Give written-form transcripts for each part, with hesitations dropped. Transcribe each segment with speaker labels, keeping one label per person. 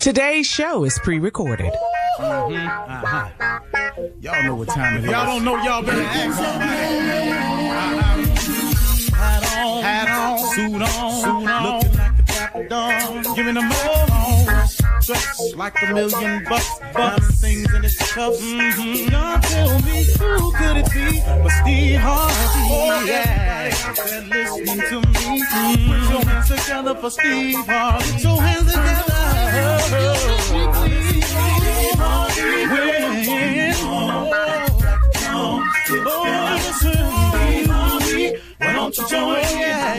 Speaker 1: Today's show is pre-recorded.
Speaker 2: Y'all know what time it is. Y'all don't know, y'all better ask somebody. Hat on, suit on, looking like the Dapper Dawn, giving them all dressed like $1 million bucks, things in its cuffs. Y'all tell me who could it be but Steve Harvey? Oh yeah, everybody listening to me. Put your hands together for Steve Harvey. Put your hands together. Why don't you join? Yeah.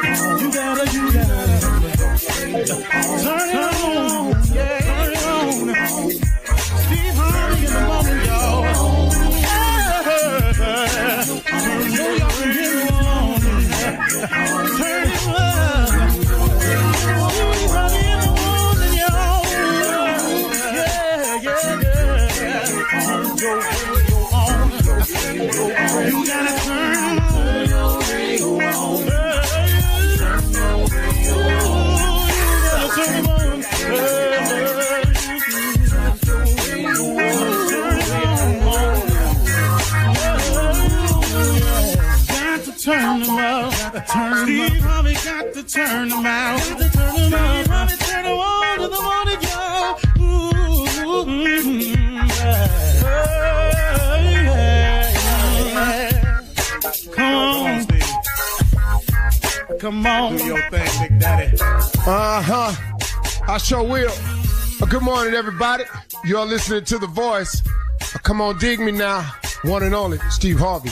Speaker 2: You gotta turn it on, turn it on. Steve Harvey in the moment, y'all. Turn it on, turn it on. Steve Harvey in the morning, y'all. Yeah. You gotta turn it on. Turn them out. Steve Harvey got to turn them out. Steve Harvey turn them on to the morning, y'all. Come on, Steve. Come on. Do your thing, Big Daddy.
Speaker 3: I sure will. Good morning, everybody. You're listening to The Voice. Come on, dig me now. One and only, Steve Harvey.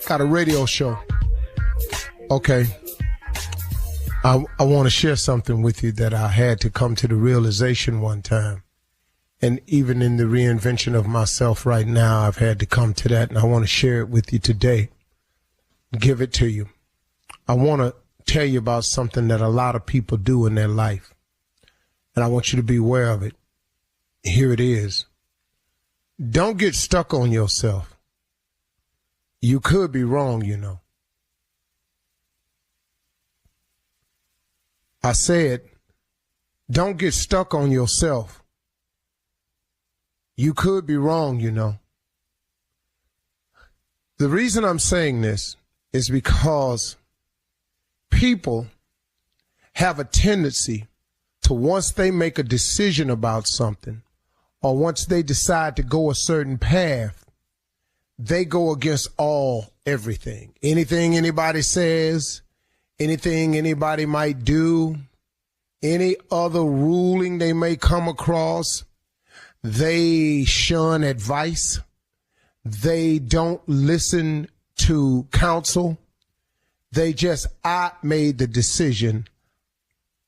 Speaker 3: Got a radio show. Okay. I want to share something with you that I had to come to the realization one time. And even in the reinvention of myself right now, I've had to come to that, and I want to share it with you today. Give it to you. I want to tell you about something that a lot of people do in their life. And I want you to be aware of it. Here it is. Don't get stuck on yourself. You could be wrong, you know. I said, don't get stuck on yourself. You could be wrong, you know. The reason I'm saying this is because people have a tendency to, once they make a decision about something, or once they decide to go a certain path, they go against everything. Anything anybody says, anything anybody might do, any other ruling they may come across, they shun advice. They don't listen to counsel. They just, I made the decision.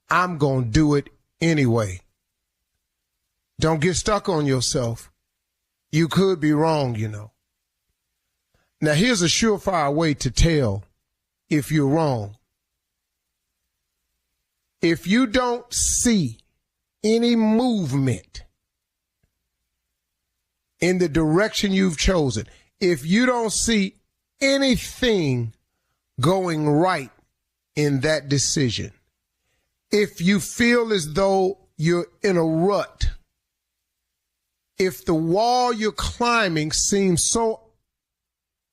Speaker 3: I'm going to do it anyway. Don't get stuck on yourself. You could be wrong, you know. Now, here's a surefire way to tell if you're wrong. If you don't see any movement in the direction you've chosen, if you don't see anything going right in that decision, if you feel as though you're in a rut, if the wall you're climbing seems so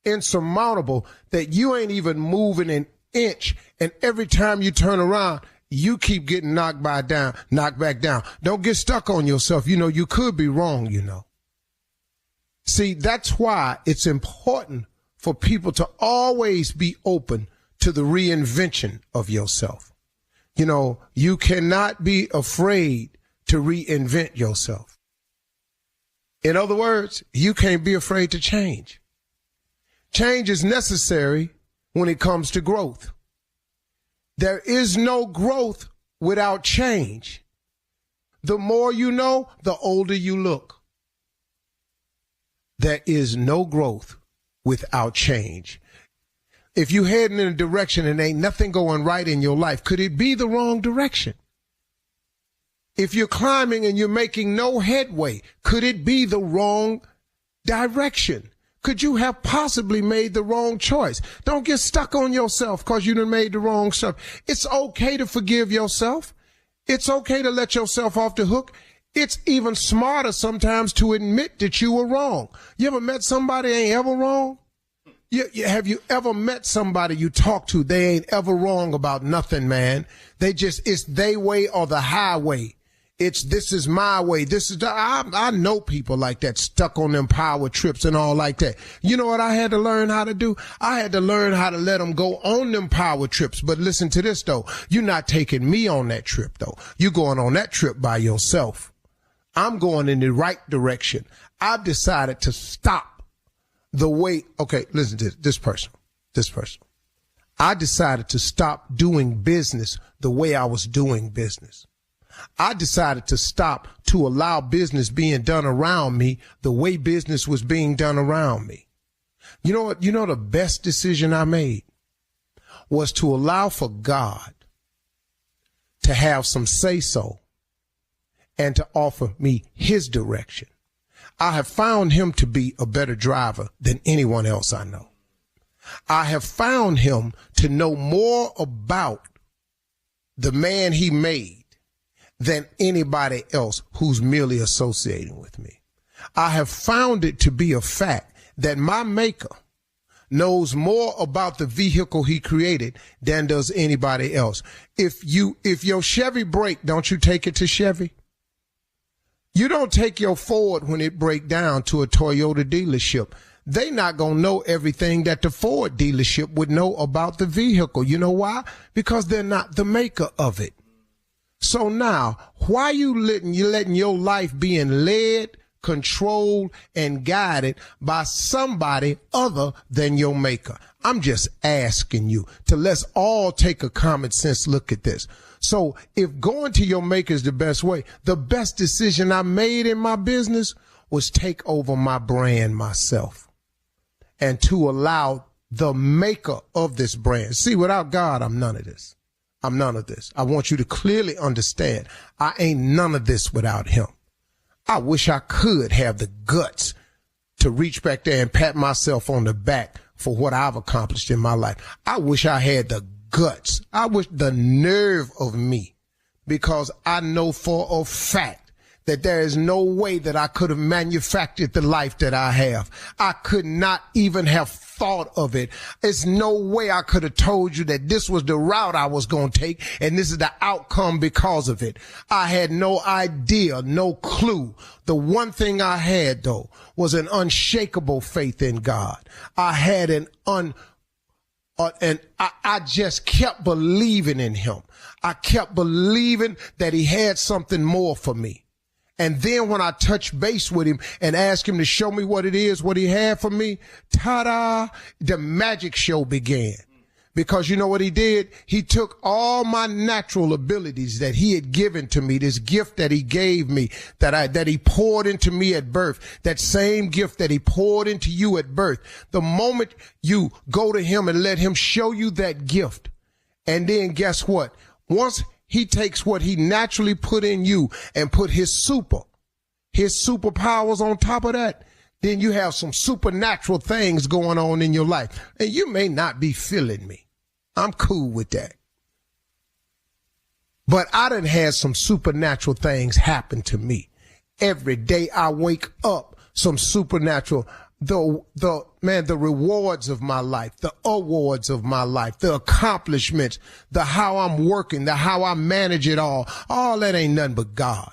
Speaker 3: insurmountable that you ain't even moving an inch, and every time you turn around, you keep getting knocked back down. Don't get stuck on yourself. You know, you could be wrong, you know. See, that's why it's important for people to always be open to the reinvention of yourself. You know, you cannot be afraid to reinvent yourself. In other words, you can't be afraid to change. Change is necessary when it comes to growth. There is no growth without change. The more you know, the older you look. There is no growth without change. If you heading in a direction and ain't nothing going right in your life, could it be the wrong direction? If you're climbing and you're making no headway, could it be the wrong direction? Could you have possibly made the wrong choice? Don't get stuck on yourself because you done made the wrong stuff. It's okay to forgive yourself. It's okay to let yourself off the hook. It's even smarter sometimes to admit that you were wrong. You ever met somebody ain't ever wrong? Have you ever met somebody you talk to? They ain't ever wrong about nothing, man. It's they way or the highway. This is my way. I know people like that, stuck on them power trips and all like that. You know what I had to learn how to do? I had to learn how to let them go on them power trips. But listen to this, though. You're not taking me on that trip, though. You're going on that trip by yourself. I'm going in the right direction. I've decided to stop the way. Okay, listen to this person. I decided to stop doing business the way I was doing business. I decided to stop to allow business being done around me the way business was being done around me. You know what? You know the best decision I made was to allow for God to have some say-so and to offer me his direction. I have found him to be a better driver than anyone else I know. I have found him to know more about the man he made than anybody else who's merely associating with me. I have found it to be a fact that my maker knows more about the vehicle he created than does anybody else. If your Chevy break, don't you take it to Chevy? You don't take your Ford when it break down to a Toyota dealership. They not going to know everything that the Ford dealership would know about the vehicle. You know why? Because they're not the maker of it. So now, why you letting your life being led, controlled, and guided by somebody other than your maker? I'm just asking you to let's all take a common sense look at this. So if going to your maker is the best way, the best decision I made in my business was take over my brand myself and to allow the maker of this brand. See, without God, I'm none of this. I'm none of this. I want you to clearly understand I ain't none of this without him. I wish I could have the guts to reach back there and pat myself on the back for what I've accomplished in my life. I wish I had the guts. I wish the nerve of me, because I know for a fact that there is no way that I could have manufactured the life that I have. I could not even have thought of it. It's no way I could have told you that this was the route I was going to take and this is the outcome because of it. I had no idea, no clue. The one thing I had, though, was an unshakable faith in God. I had I just kept believing in him. I kept believing that he had something more for me. And then when I touched base with him and asked him to show me what it is, what he had for me, ta-da, the magic show began. Because you know what he did? He took all my natural abilities that he had given to me, this gift that he gave me, that he poured into me at birth, that same gift that he poured into you at birth. The moment you go to him and let him show you that gift, and then guess what? Once he takes what he naturally put in you and put his superpowers on top of that, then you have some supernatural things going on in your life. And you may not be feeling me. I'm cool with that. But I done had some supernatural things happen to me. Every day I wake up, some supernatural, the rewards of my life, the awards of my life, the accomplishments, the how I'm working, the how I manage it all that ain't nothing but God.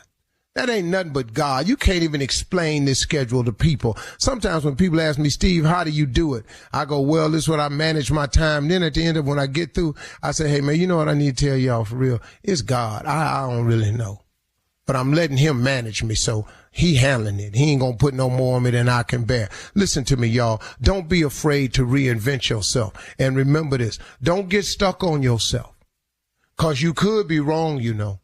Speaker 3: That ain't nothing but God. You can't even explain this schedule to people. Sometimes when people ask me, Steve, how do you do it? I go, well, this is what I manage my time. Then at the end of when I get through, I say, hey, man, you know what I need to tell y'all for real? It's God. I don't really know. But I'm letting him manage me, so he handling it. He ain't gonna put no more on me than I can bear. Listen to me, y'all. Don't be afraid to reinvent yourself. And remember this. Don't get stuck on yourself. Because you could be wrong, you know.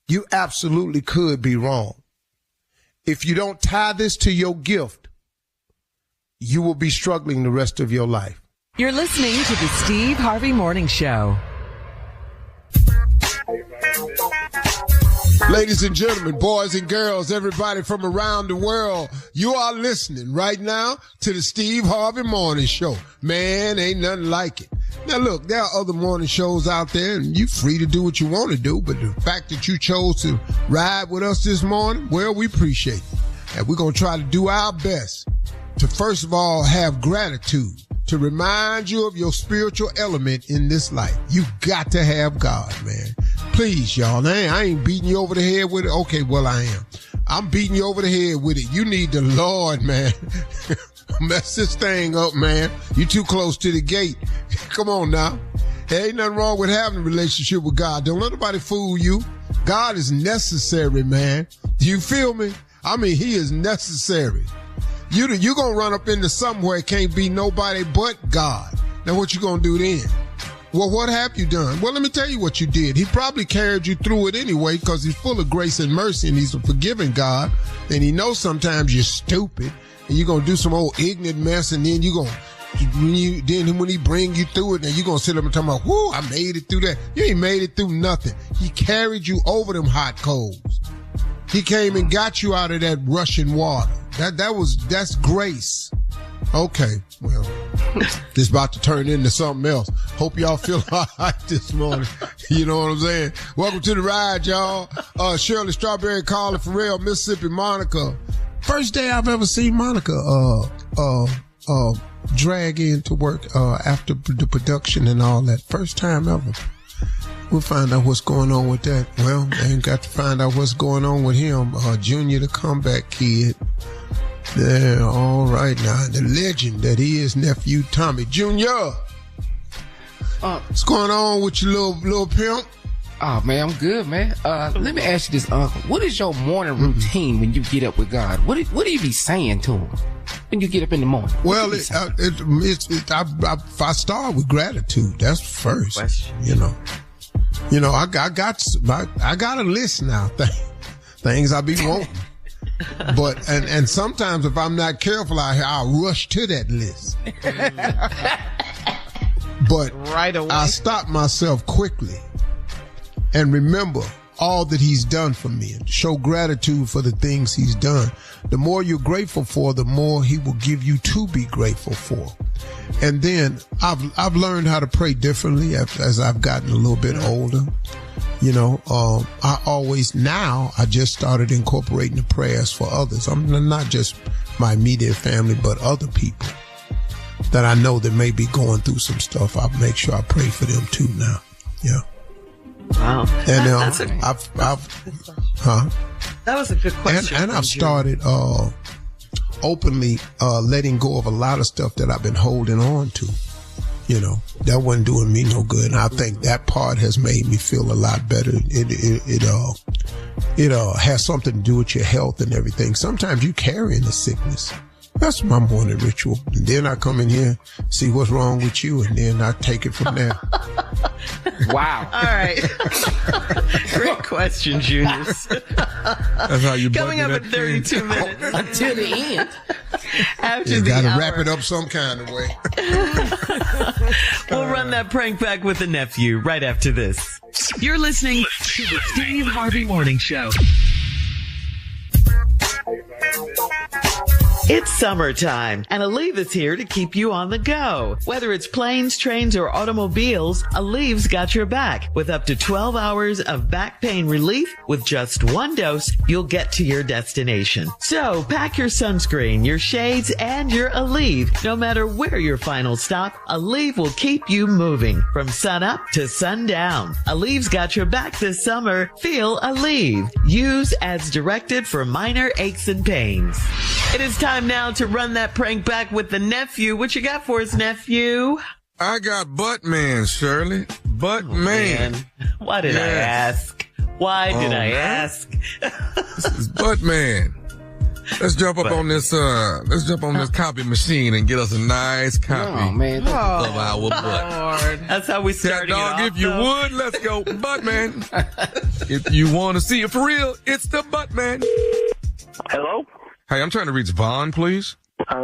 Speaker 3: You absolutely could be wrong. If you don't tie this to your gift, you will be struggling the rest of your life.
Speaker 1: You're listening to the Steve Harvey Morning Show.
Speaker 3: Ladies and gentlemen, boys and girls, everybody from around the world, you are listening right now to the Steve Harvey Morning Show. Man, ain't nothing like it. Now look, there are other morning shows out there and you free to do what you want to do, but the fact that you chose to ride with us this morning, well, we appreciate it. And we're going to try to do our best to first of all have gratitude, to remind you of your spiritual element in this life. You got to have God, man. Please, y'all. I ain't beating you over the head with it. Okay, well, I am. I'm beating you over the head with it. You need the Lord, man. Mess this thing up, man. You too close to the gate. Come on now. There ain't nothing wrong with having a relationship with God. Don't let nobody fool you. God is necessary, man. Do you feel me? I mean, he is necessary. You gonna run up into somewhere it can't be nobody but God. Now what you gonna do then? Well, what have you done? Well, let me tell you what you did. He probably carried you through it anyway because he's full of grace and mercy and he's a forgiving God. And he knows sometimes you're stupid and you're gonna do some old ignorant mess and then when he bring you through it, then you're gonna sit up and talk about, whoo, I made it through that. You ain't made it through nothing. He carried you over them hot coals. He came and got you out of that rushing water. That's grace. Okay, well, this about to turn into something else. Hope y'all feel all right this morning. You know what I'm saying? Welcome to the ride, y'all. Shirley, Strawberry, Carla, Pharrell, Mississippi, Monica. First day I've ever seen Monica drag in to work after the production and all that. First time ever. We'll find out what's going on with that. Well, I ain't got to find out what's going on with him. Junior, the comeback kid. Yeah, all right now. The legend that he is, nephew Tommy. Junior! What's going on with your little pimp?
Speaker 4: Oh, man, I'm good, man. Let me ask you this, Uncle. What is your morning routine when you get up with God? What do you be saying to him when you get up in the morning?
Speaker 3: Well, I start with gratitude. That's first. You know, I got a list now. Things I be wanting. But, and sometimes if I'm not careful, I'll rush to that list. But right away, I stop myself quickly and remember all that he's done for me and show gratitude for the things he's done. The more you're grateful for, the more he will give you to be grateful for. And then I've learned how to pray differently as I've gotten a little bit older. You know, I just started incorporating the prayers for others. I'm not just my immediate family, but other people that I know that may be going through some stuff. I'll make sure I pray for them too now. Yeah.
Speaker 5: Wow.
Speaker 3: And
Speaker 5: that was a good question.
Speaker 3: And I've started openly letting go of a lot of stuff that I've been holding on to. You know, that wasn't doing me no good. And I think that part has made me feel a lot better. It has something to do with your health and everything. Sometimes you carrying the sickness. That's my morning ritual. And then I come in here, see what's wrong with you, and then I take it from there.
Speaker 4: Wow.
Speaker 5: All right. Great question, Juniors.
Speaker 2: That's how you
Speaker 5: Coming up in 32 minutes.
Speaker 4: Until the end.
Speaker 5: After
Speaker 3: you
Speaker 5: the
Speaker 3: gotta
Speaker 5: hour,
Speaker 3: wrap it up some kind of way.
Speaker 5: We'll run that prank back with the nephew right after this.
Speaker 1: You're listening to the Steve Harvey Morning Show.
Speaker 5: It's summertime, and Aleve is here to keep you on the go. Whether it's planes, trains, or automobiles, Aleve's got your back. With up to 12 hours of back pain relief, with just one dose, you'll get to your destination. So pack your sunscreen, your shades, and your Aleve. No matter where your final stop, Aleve will keep you moving from sun up to sundown. Aleve's got your back this summer. Feel Aleve. Use as directed for minor aches and pains. It is time now to run that prank back with the nephew. What you got for us, nephew?
Speaker 6: I got Butt Man, Shirley. Butt Man.
Speaker 5: Why did I ask? Why did I ask?
Speaker 6: This is Butt Man. Let's jump up on this copy machine and get us a nice copy of our butt.
Speaker 5: Lord. That's how we started.
Speaker 6: Cat dog, if you would, let's go, Butt Man. If you want to see it for real, it's the Butt Man.
Speaker 7: Hello?
Speaker 6: Hey, I'm trying to reach Vaughn, please.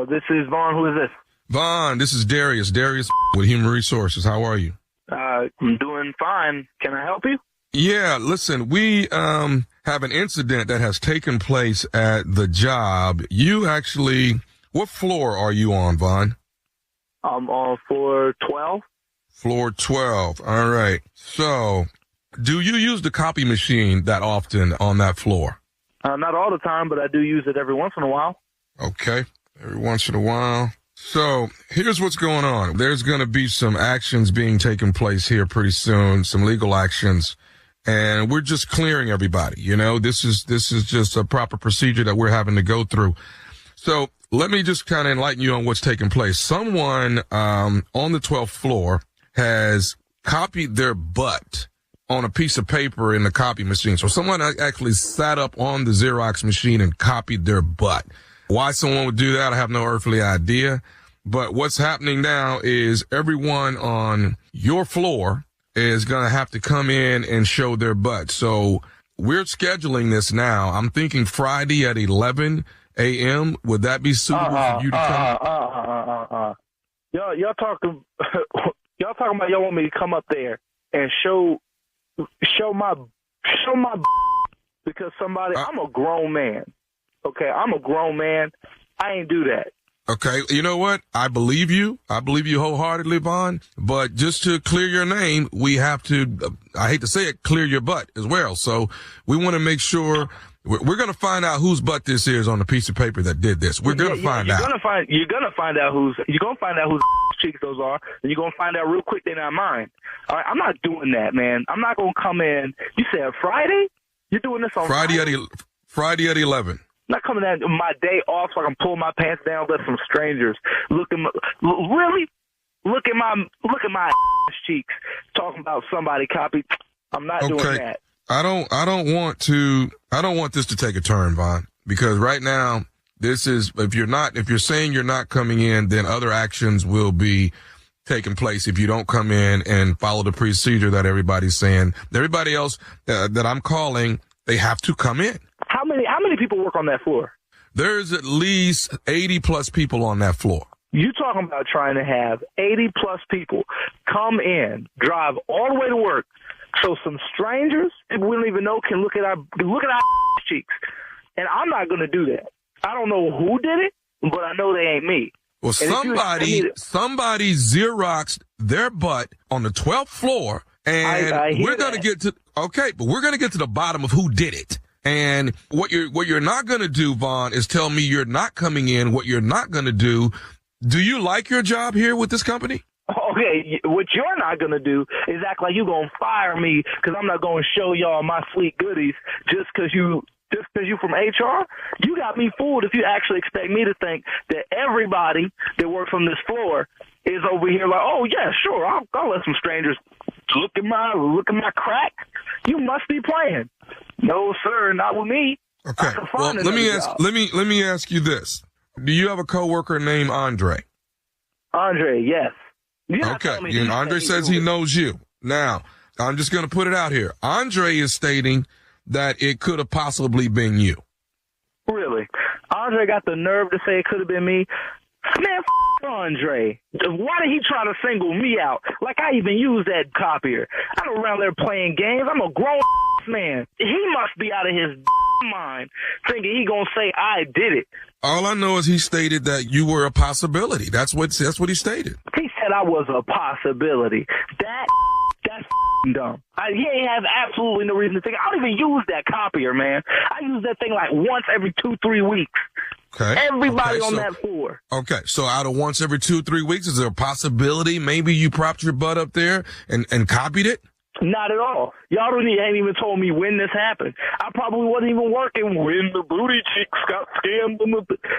Speaker 7: This is Vaughn. Who is this?
Speaker 6: Vaughn, this is Darius. Darius with Human Resources. How are you?
Speaker 7: I'm doing fine. Can I help you?
Speaker 6: Yeah, listen, we have an incident that has taken place at the job. You actually, what floor are you on, Vaughn?
Speaker 7: I'm on floor 12.
Speaker 6: Floor 12. All right. So, do you use the copy machine that often on that floor?
Speaker 7: Not all the time, but I do use it every once in a while.
Speaker 6: Okay. Every once in a while. So here's what's going on. There's going to be some actions being taken place here pretty soon, some legal actions, and we're just clearing everybody. You know, this is just a proper procedure that we're having to go through. So let me just kind of enlighten you on what's taking place. Someone on the 12th floor has copied their butt on a piece of paper in the copy machine. So someone actually sat up on the Xerox machine and copied their butt. Why someone would do that, I have no earthly idea. But what's happening now is everyone on your floor is going to have to come in and show their butt. So we're scheduling this now. I'm thinking Friday at 11 a.m. Would that be suitable for you to come?
Speaker 7: Y'all talking about y'all want me to come up there and show my because somebody, I'm a grown man. Okay, I'm a grown man. I ain't do that.
Speaker 6: Okay, you know what? I believe you. I believe you wholeheartedly, Vaughn. But just to clear your name, we have to, I hate to say it, clear your butt as well. So we want to make sure, we're going to find out whose butt this is on the piece of paper that did this. We're going to find out.
Speaker 7: You're going to find out whose cheeks those are, and you're going to find out real quick they're not mine. All right, I'm not doing that, man. I'm not going to come in. You said Friday? You're doing this on Friday?
Speaker 6: Friday at 11.
Speaker 7: Not coming out my day off so I can pull my pants down, let some strangers look at my cheeks talking about somebody copied. I'm not doing that.
Speaker 6: I don't want this to take a turn, Vaughn, because right now this is, if you're saying you're not coming in, then other actions will be taking place if you don't come in and follow the procedure that everybody's saying. Everybody else that I'm calling, they have to come in.
Speaker 7: How many people work on that floor?
Speaker 6: There's at least 80 plus people on that floor.
Speaker 7: You talking about trying to have 80 plus people come in, drive all the way to work, so some strangers we don't even know can look at our cheeks. And I'm not going to do that. I don't know who did it, but I know they ain't me.
Speaker 6: Well, somebody Xeroxed their butt on the 12th floor, and we're going to get to the bottom of who did it. And what you're not going to do, Vaughn, is tell me you're not coming in. What you're not going to do you like your job here with this company?
Speaker 7: Okay, what you're not going to do is act like you're going to fire me because I'm not going to show y'all my sweet goodies just because you from HR. You got me fooled if you actually expect me to think that everybody that works on this floor is over here like, oh, yeah, sure, I'll let some strangers look at my crack. You must be playing. No, sir, not with me.
Speaker 6: Okay. Well, let me ask you this. Do you have a coworker named Andre?
Speaker 7: Andre, yes.
Speaker 6: Okay. Andre says he knows you. Now, I'm just going to put it out here. Andre is stating that it could have possibly been you.
Speaker 7: Really? Andre got the nerve to say it could have been me? Man, Andre. Why did he try to single me out? Like I even use that copier. I'm around there playing games. I'm a grown man. He must be out of his mind thinking he gonna say I did it.
Speaker 6: All I know is he stated that you were a possibility. That's what he stated.
Speaker 7: He said I was a possibility. That's dumb. He ain't have absolutely no reason to think. I don't even use that copier, man. I use that thing like once every 2-3 weeks.
Speaker 6: Okay.
Speaker 7: Everybody on that floor.
Speaker 6: Okay. So out of once every 2-3 weeks, is there a possibility maybe you propped your butt up there and copied it?
Speaker 7: Not at all. Y'all ain't even told me when this happened. I probably wasn't even working when the booty cheeks got scammed.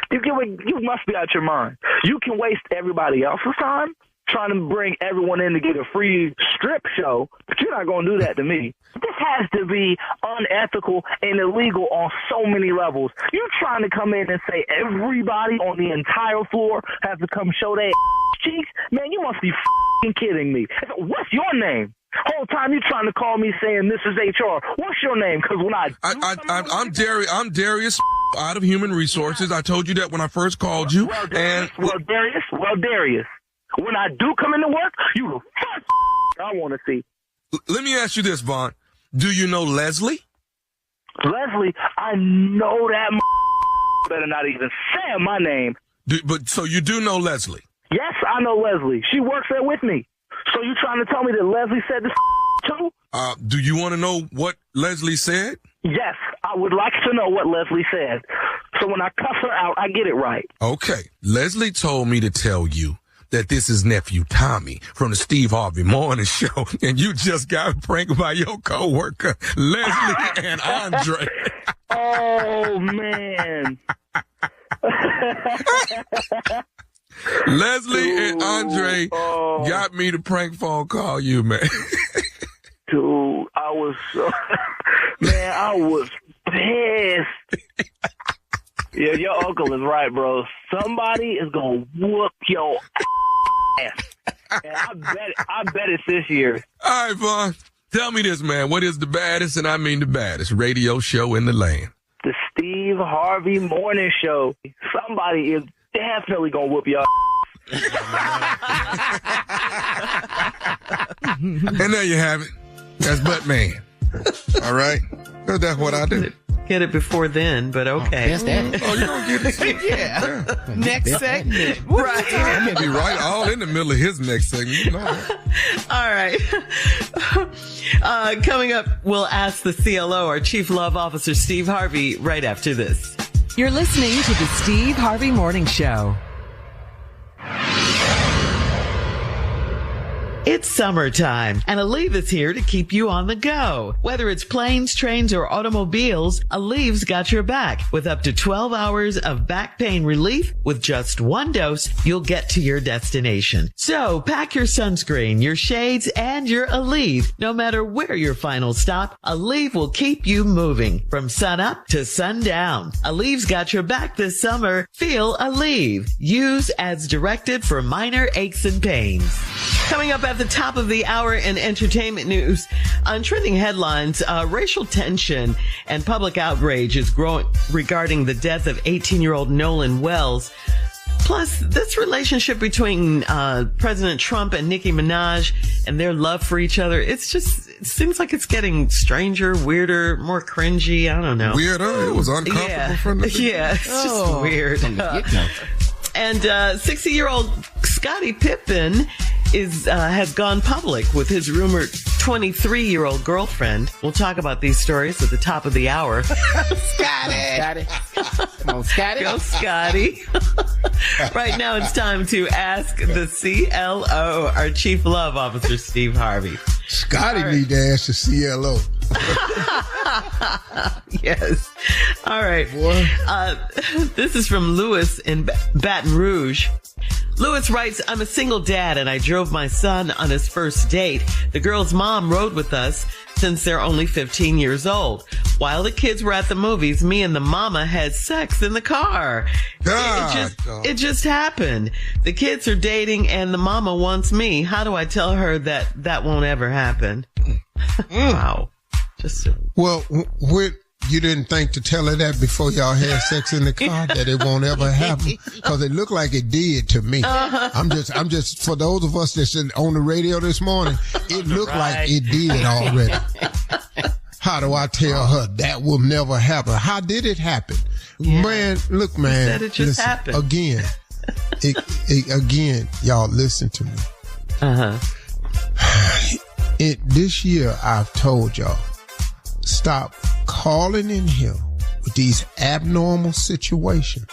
Speaker 7: You must be out your mind. You can waste everybody else's time trying to bring everyone in to get a free strip show, but you're not going to do that to me. This has to be unethical and illegal on so many levels. You're trying to come in and say everybody on the entire floor has to come show their cheeks? Man, you must be kidding me. What's your name? Whole time you trying to call me saying this is HR. What's your name? Because when
Speaker 6: I'm Darius. out of human resources. I told you that when I first called you.
Speaker 7: Well, Darius, when I do come into work, you the first I want to see.
Speaker 6: Let me ask you this, Vaughn. Do you know Leslie?
Speaker 7: Leslie, I know that better not even say my name.
Speaker 6: So you do know Leslie?
Speaker 7: Yes, I know Leslie. She works there with me. So you trying to tell me that Leslie said this too?
Speaker 6: Do you want to know what Leslie said?
Speaker 7: Yes, I would like to know what Leslie said. So when I cuss her out, I get it right.
Speaker 6: Okay. Leslie told me to tell you that this is nephew Tommy from the Steve Harvey Morning Show, and you just got pranked by your coworker, Leslie and Andre.
Speaker 7: Oh, man.
Speaker 6: Leslie and Andre got me to prank phone call you, man.
Speaker 7: Dude, I was pissed. Yeah, your uncle is right, bro. Somebody is gonna whoop your ass. And I bet it's this year.
Speaker 6: All right, Vaughn. Tell me this, man. What is the baddest, and I mean the baddest, radio show in the land?
Speaker 7: The Steve Harvey Morning Show. Somebody is definitely gonna whoop your ass.
Speaker 6: And there you have it. That's Butt Man. All right? That's what I do.
Speaker 5: Get it before then, but okay.
Speaker 4: That's that.
Speaker 6: Oh, you don't get it?
Speaker 5: Yeah. Next segment.
Speaker 6: Right. I'm going to be right all in the middle of his next segment. You know that.
Speaker 5: All right. Coming up, we'll ask the CLO, our Chief Love Officer, Steve Harvey, right after this.
Speaker 1: You're listening to the Steve Harvey Morning Show.
Speaker 5: It's summertime, and Aleve is here to keep you on the go. Whether it's planes, trains, or automobiles, Aleve's got your back. With up to 12 hours of back pain relief, with just one dose, you'll get to your destination. So pack your sunscreen, your shades, and your Aleve. No matter where your final stop, Aleve will keep you moving from sun up to sundown. Aleve's got your back this summer. Feel Aleve. Use as directed for minor aches and pains. Coming up at the top of the hour in entertainment news, on trending headlines, racial tension and public outrage is growing regarding the death of 18-year-old Nolan Wells. Plus, this relationship between President Trump and Nicki Minaj and their love for each other, it seems like it's getting stranger, weirder, more cringy. I don't know.
Speaker 6: Weirder? It was uncomfortable from the beginning.
Speaker 5: Yeah, it's just weird. And 60-year-old Scottie Pippen has gone public with his rumored 23-year-old girlfriend. We'll talk about these stories at the top of the hour.
Speaker 4: Scotty. Come on, Scotty.
Speaker 5: Go, Scotty. Right now it's time to ask the CLO, our Chief Love Officer, Steve Harvey.
Speaker 3: Scotty need to ask the CLO.
Speaker 5: Yes. All right. This is from Lewis in Baton Rouge. Lewis writes, I'm a single dad and I drove my son on his first date. The girl's mom rode with us since they're only 15 years old. While the kids were at the movies, me and the mama had sex in the car. It just happened. The kids are dating and the mama wants me. How do I tell her that won't ever happen? Wow.
Speaker 3: Well, you didn't think to tell her that before y'all had sex in the car, that it won't ever happen? Because it looked like it did to me. I'm just, for those of us that's on the radio this morning, it looked like it did already. How do I tell her that will never happen? How did it happen? Yeah. Man, look, man.
Speaker 5: That it just happened.
Speaker 3: Again, again, y'all listen to me. This year, I've told y'all, stop calling in here with these abnormal situations,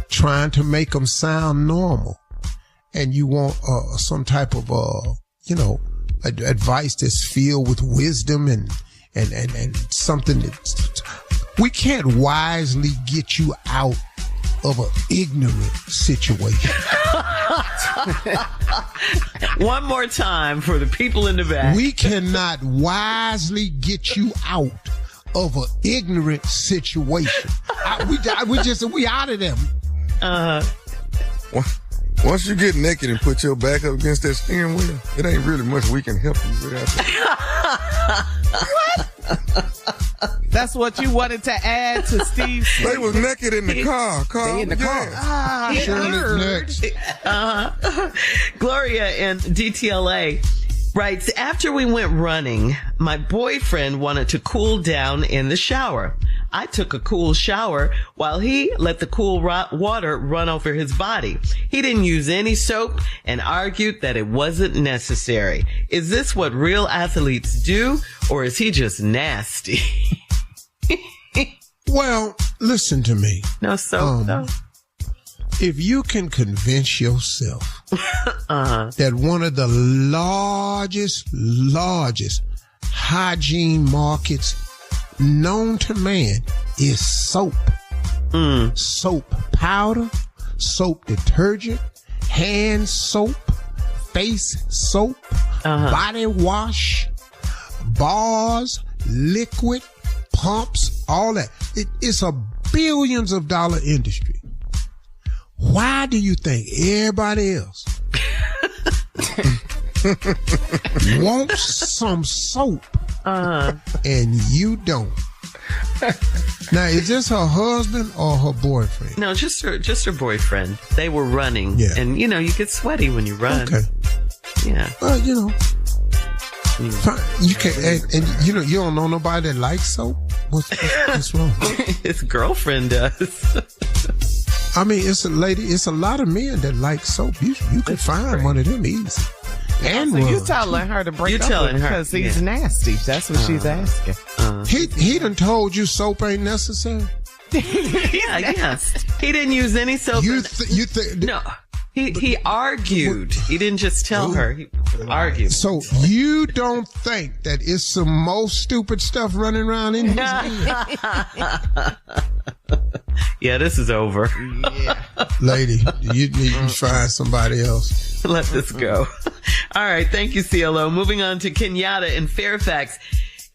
Speaker 3: trying to make them sound normal. And you want some type of, advice that's filled with wisdom and something that we can't wisely get you out of an ignorant situation.
Speaker 5: One more time for the people in the back.
Speaker 3: We cannot wisely get you out of an ignorant situation. We out of them.
Speaker 6: Once you get naked and put your back up against that steering wheel, it ain't really much we can help you with.
Speaker 3: That
Speaker 8: That's what you wanted to add to Steve's.
Speaker 6: They was naked in the car.
Speaker 4: They in the car.
Speaker 3: Shirley's next.
Speaker 5: Gloria in DTLA writes, after we went running, my boyfriend wanted to cool down in the shower. I took a cool shower while he let the cool water run over his body. He didn't use any soap and argued that it wasn't necessary. Is this what real athletes do, or is he just nasty?
Speaker 3: Well, listen to me.
Speaker 5: No soap, though.
Speaker 3: If you can convince yourself that one of the largest hygiene markets known to man is soap. Soap powder, soap detergent, hand soap, face soap, body wash, bars, liquid, pumps, all that. It's a billions of dollar industry. Why do you think everybody else wants some soap and you don't? Now, is this her husband or her boyfriend?
Speaker 5: No, just her boyfriend. They were running.
Speaker 3: Yeah.
Speaker 5: And, you get sweaty when you run.
Speaker 3: Okay.
Speaker 5: Yeah.
Speaker 3: Well, fine. You can, and you don't know nobody that likes soap? What's wrong?
Speaker 5: His girlfriend does.
Speaker 3: I mean, it's a lot of men that like soap. You can find one of them easy. And
Speaker 8: so you telling her to break up with him because he's nasty. That's what she's asking.
Speaker 3: He done told you soap ain't necessary?
Speaker 5: Yeah, yes. He didn't use any soap.
Speaker 3: You think?
Speaker 5: No. He argued. He didn't just tell her. He argued.
Speaker 3: So you don't think that it's some most stupid stuff running around in his head?
Speaker 5: Yeah, this is over.
Speaker 8: Yeah.
Speaker 3: Lady, you need to find somebody else.
Speaker 5: Let this go. All right. Thank you, CLO. Moving on to Kenyatta in Fairfax.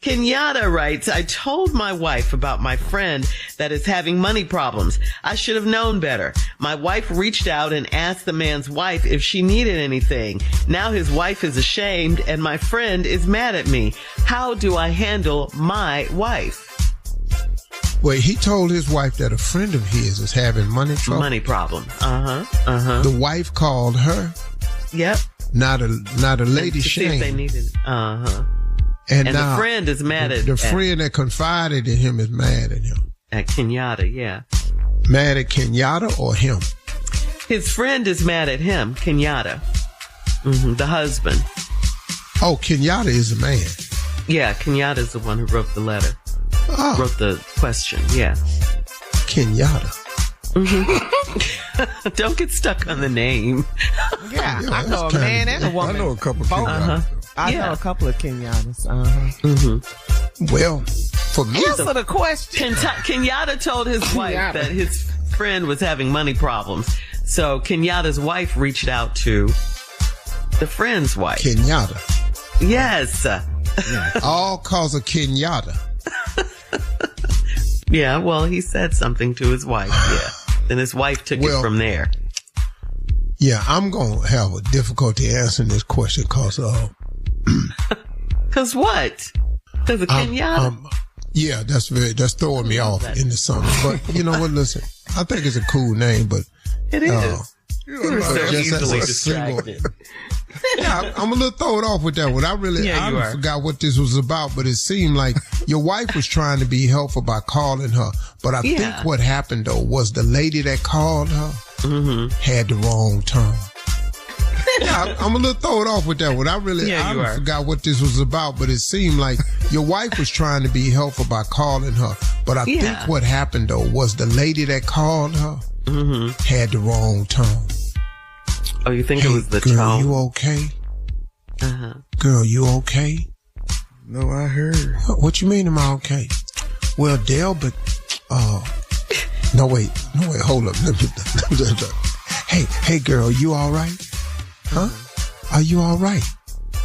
Speaker 5: Kenyatta writes, I told my wife about my friend that is having money problems. I should have known better. My wife reached out and asked the man's wife if she needed anything. Now his wife is ashamed and my friend is mad at me. How do I handle my wife?
Speaker 3: Well, he told his wife that a friend of his is having money trouble.
Speaker 5: Money problem. The
Speaker 3: wife called her.
Speaker 5: Yep.
Speaker 3: Not a lady
Speaker 5: to see if they
Speaker 3: shame.
Speaker 5: needed.
Speaker 3: And
Speaker 5: And
Speaker 3: now,
Speaker 5: the friend is mad at
Speaker 3: the friend that confided in him is mad at him.
Speaker 5: at Kenyatta, yeah.
Speaker 3: Mad at Kenyatta or him?
Speaker 5: His friend is mad at him, Kenyatta. The husband.
Speaker 3: Oh, Kenyatta is a man.
Speaker 5: Yeah, Kenyatta's the one who wrote the letter.
Speaker 3: Oh,
Speaker 5: Wrote the question, yeah.
Speaker 3: Kenyatta.
Speaker 5: Don't get stuck on the name.
Speaker 8: Yeah,
Speaker 3: Yeah,
Speaker 8: I know a
Speaker 3: that's
Speaker 8: man
Speaker 3: kinda-
Speaker 8: and a woman.
Speaker 6: I know a couple of
Speaker 8: Both.
Speaker 6: Kenyatas.
Speaker 8: I know a couple of Kenyatas.
Speaker 3: Well, for me,
Speaker 8: Answer the question.
Speaker 5: Kenyatta told his wife
Speaker 4: Kenyatta.
Speaker 5: that his friend was having money problems. So Kenyatta's wife reached out to the friend's wife.
Speaker 3: Kenyatta.
Speaker 5: Yes.
Speaker 3: All cause of Kenyatta.
Speaker 5: Yeah, well, he said something to his wife, yeah. Then his wife took it from there.
Speaker 3: Yeah, I'm going to have a difficulty answering this question because
Speaker 5: Cause what? Cause of Kenyatta?
Speaker 3: yeah, that's throwing me off into something. But you know what? Listen, I think it's a cool name, but
Speaker 5: It is. You're so
Speaker 3: just as
Speaker 5: easily
Speaker 3: a single-
Speaker 5: distracted.
Speaker 3: yeah, I'm a little thrown off with that one. I
Speaker 5: you are.
Speaker 3: forgot what this was about, but it seemed like your wife was trying to be helpful by calling her. But I think what happened though was the lady that called her had the wrong term. Yeah, I'm a little thrown off with that one. I forgot what this was about, but it seemed like your wife was trying to be helpful by calling her. But I think what happened though was the lady that called her had the wrong tone.
Speaker 5: Oh, you think it was the
Speaker 3: girl,
Speaker 5: tone?
Speaker 3: you okay? Girl, you okay?
Speaker 6: No, I heard.
Speaker 3: What you mean am I okay? Well, Dale, but no wait, hold up. Hey girl, you all right? Huh? Are you all right?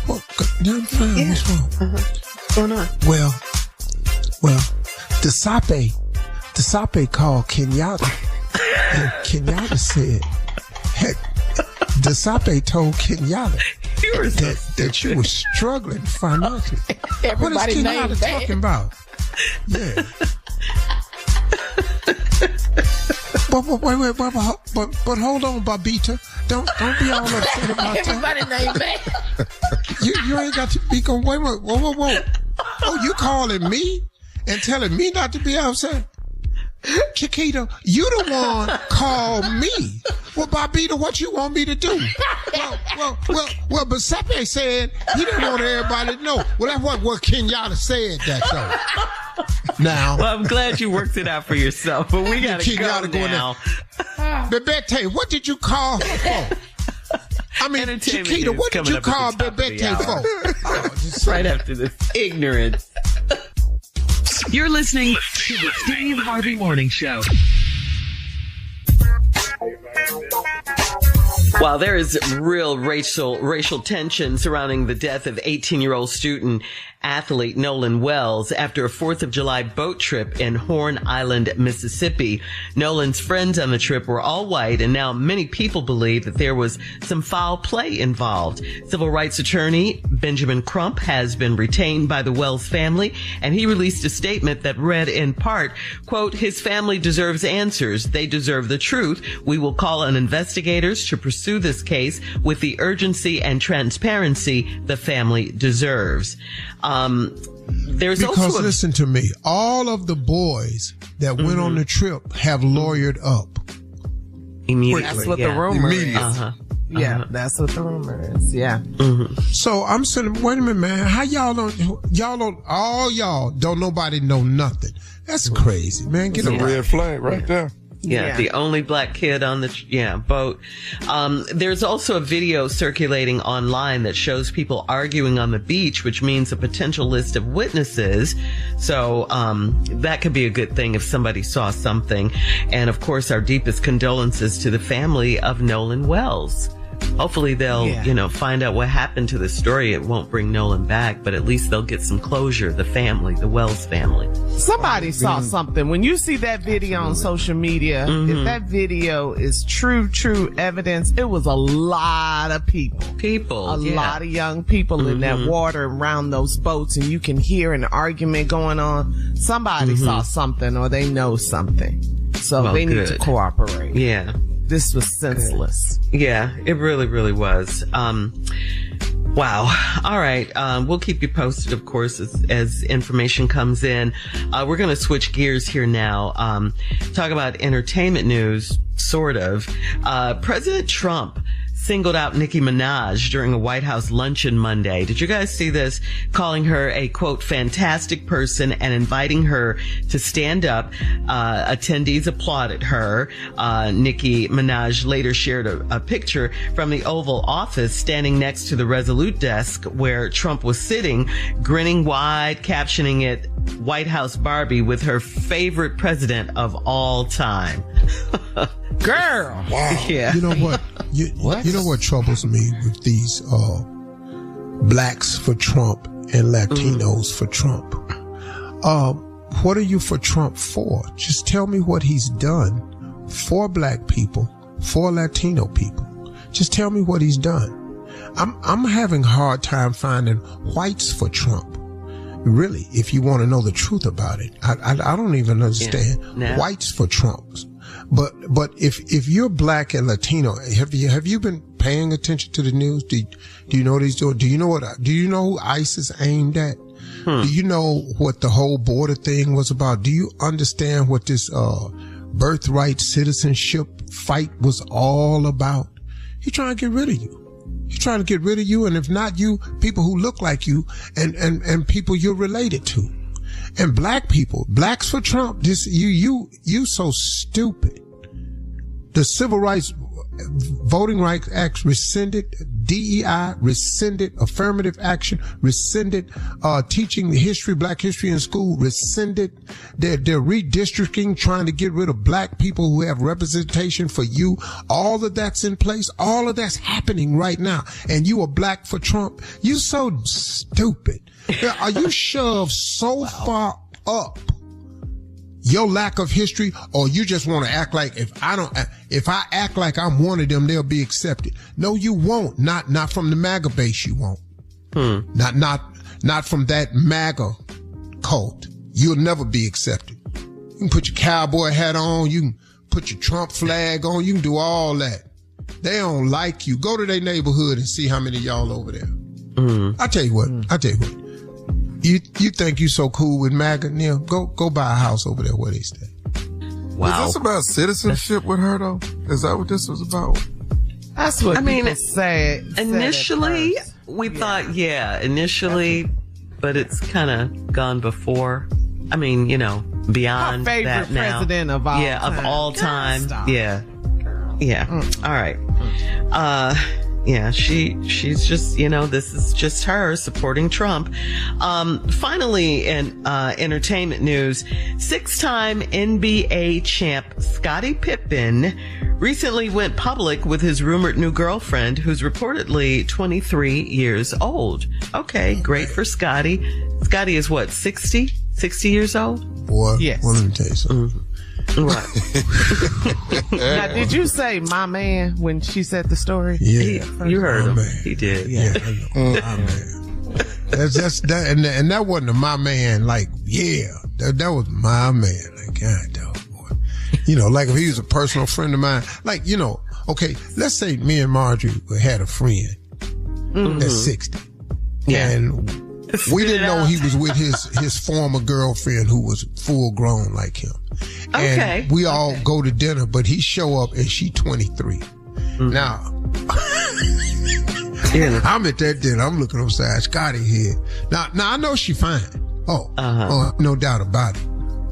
Speaker 3: Well, I'm fine.
Speaker 5: Yeah.
Speaker 3: What's wrong?
Speaker 5: What's going on?
Speaker 3: Well, Desape called Kenyatta. And Kenyatta said, heck, Desape told Kenyatta
Speaker 5: You were so
Speaker 3: that you were struggling financially.
Speaker 8: Everybody
Speaker 3: what is
Speaker 8: named
Speaker 3: Kenyatta
Speaker 8: that.
Speaker 3: talking about? Yeah. But hold on, Bobita. Don't be all upset about that.
Speaker 4: Everybody named that.
Speaker 3: You ain't got to be going. Wait. Whoa. Oh, you calling me and telling me not to be upset? Chiquita, you the one called me. Well, Bobita, what you want me to do? Well, Giuseppe said he didn't want everybody to know. Well, that's what Kenyatta said that though. Now,
Speaker 5: well, I'm glad you worked it out for yourself, but we gotta go now.
Speaker 3: Bebete, what did you call her for? I mean, Chiquita, what did you call Bebete for?
Speaker 5: Right after this ignorance.
Speaker 1: You're listening to the Steve Harvey Morning Show.
Speaker 5: While there is real racial tension surrounding the death of 18-year-old student athlete Nolan Wells after a 4th of July boat trip in Horn Island, Mississippi. Nolan's friends on the trip were all white, and now many people believe that there was some foul play involved. Civil rights attorney Benjamin Crump has been retained by the Wells family, and he released a statement that read in part, quote, "His family deserves answers. They deserve the truth. We will call on investigators to pursue this case with the urgency and transparency the family deserves."
Speaker 3: Because listen to me, all of the boys that went on the trip have lawyered up.
Speaker 5: Immediately.
Speaker 8: That's what the rumor is.
Speaker 5: Yeah,
Speaker 8: that's what the rumor is. Yeah.
Speaker 3: So I'm saying, wait a minute, man. How y'all don't nobody know nothing. That's crazy, man. Get
Speaker 6: a red flag right there.
Speaker 5: Yeah, the only black kid on the boat. There's also a video circulating online that shows people arguing on the beach, which means a potential list of witnesses. So that could be a good thing if somebody saw something. And of course, our deepest condolences to the family of Nolan Wells. Hopefully they'll, find out what happened to the story. It won't bring Nolan back, but at least they'll get some closure. The family, the Wells family.
Speaker 8: Somebody saw something. When you see that video on social media, if that video is true evidence, it was a lot of people. A lot of young people in that water around those boats, and you can hear an argument going on. Somebody saw something or they know something. So they need to cooperate.
Speaker 5: Yeah.
Speaker 8: This was senseless.
Speaker 5: Yeah, it really, really was. Wow. All right. We'll keep you posted, of course, as information comes in. We're going to switch gears here now. Talk about entertainment news, sort of. President Trump singled out Nicki Minaj during a White House luncheon Monday. Did you guys see this? Calling her a, quote, fantastic person and inviting her to stand up. Attendees applauded her. Nicki Minaj later shared a picture from the Oval Office standing next to the Resolute desk where Trump was sitting, grinning wide, captioning it White House Barbie with her favorite president of all time.
Speaker 8: Girl.
Speaker 3: Wow.
Speaker 5: Yeah.
Speaker 3: You know what? You know what troubles me with these blacks for Trump and Latinos for Trump? What are you for Trump for? Just tell me what he's done for black people, for Latino people. Just tell me what he's done. I'm having a hard time finding whites for Trump. Really, if you want to know the truth about it, I don't even understand whites for Trump. But if you're black and Latino, have you been paying attention to the news? Do you know what he's doing? Do you know who ISIS aimed at? Do you know what the whole border thing was about? Do you understand what this birthright citizenship fight was all about? He's trying to get rid of you. He's trying to get rid of you, and if not you, people who look like you and people you're related to. And black people, blacks for Trump, you so stupid. The Civil Rights Voting Rights Act rescinded, DEI rescinded, affirmative action rescinded, teaching the history, black history in school rescinded. They're redistricting, trying to get rid of black people who have representation for you. All of that's in place. All of that's happening right now. And you are black for Trump. You so stupid. Are you shoved so far up your lack of history, or you just want to act like if I act like I'm one of them, they'll be accepted? No, you won't. Not from the MAGA base, you won't. Not from that MAGA cult. you'll never be accepted. You can put your cowboy hat on. You can put your Trump flag on. You can do all that. They don't like you. Go to their neighborhood and see how many of y'all over there. I tell you what. You think you so cool with MAGA, Neil? Go buy a house over there where they stay.
Speaker 6: Wow. Was this about citizenship with her, though? Is that what this was about?
Speaker 8: That's what people say.
Speaker 5: Initially, we thought, initially, but it's kind of gone before. I mean, beyond
Speaker 8: her favorite
Speaker 5: that now.
Speaker 8: President of all time.
Speaker 5: Yeah, of all time. Yeah. All right. She's just, this is just her supporting Trump. Finally, in entertainment news, 6-time NBA champ Scottie Pippen recently went public with his rumored new girlfriend, who's reportedly 23 years old. Okay, great for Scottie. Scottie is what, 60 years old?
Speaker 3: Boy,
Speaker 8: yes.
Speaker 3: Well, let me tell you something.
Speaker 5: Right.
Speaker 8: Now, did you say my man when she said the story?
Speaker 3: Yeah.
Speaker 5: You heard him.
Speaker 3: Man.
Speaker 5: He did.
Speaker 3: Yeah. My man. That's that, and that wasn't a my man. Like, that was my man. Like, God, dog, boy. Like if he was a personal friend of mine. Like, okay, let's say me and Marjorie had a friend that's 60, and we didn't know he was with his former girlfriend who was full grown like him. And we all go to dinner, but he show up and she 23. Now, I'm at that dinner. I'm looking upside Scottie here. Now I know she fine. Oh, no doubt about it.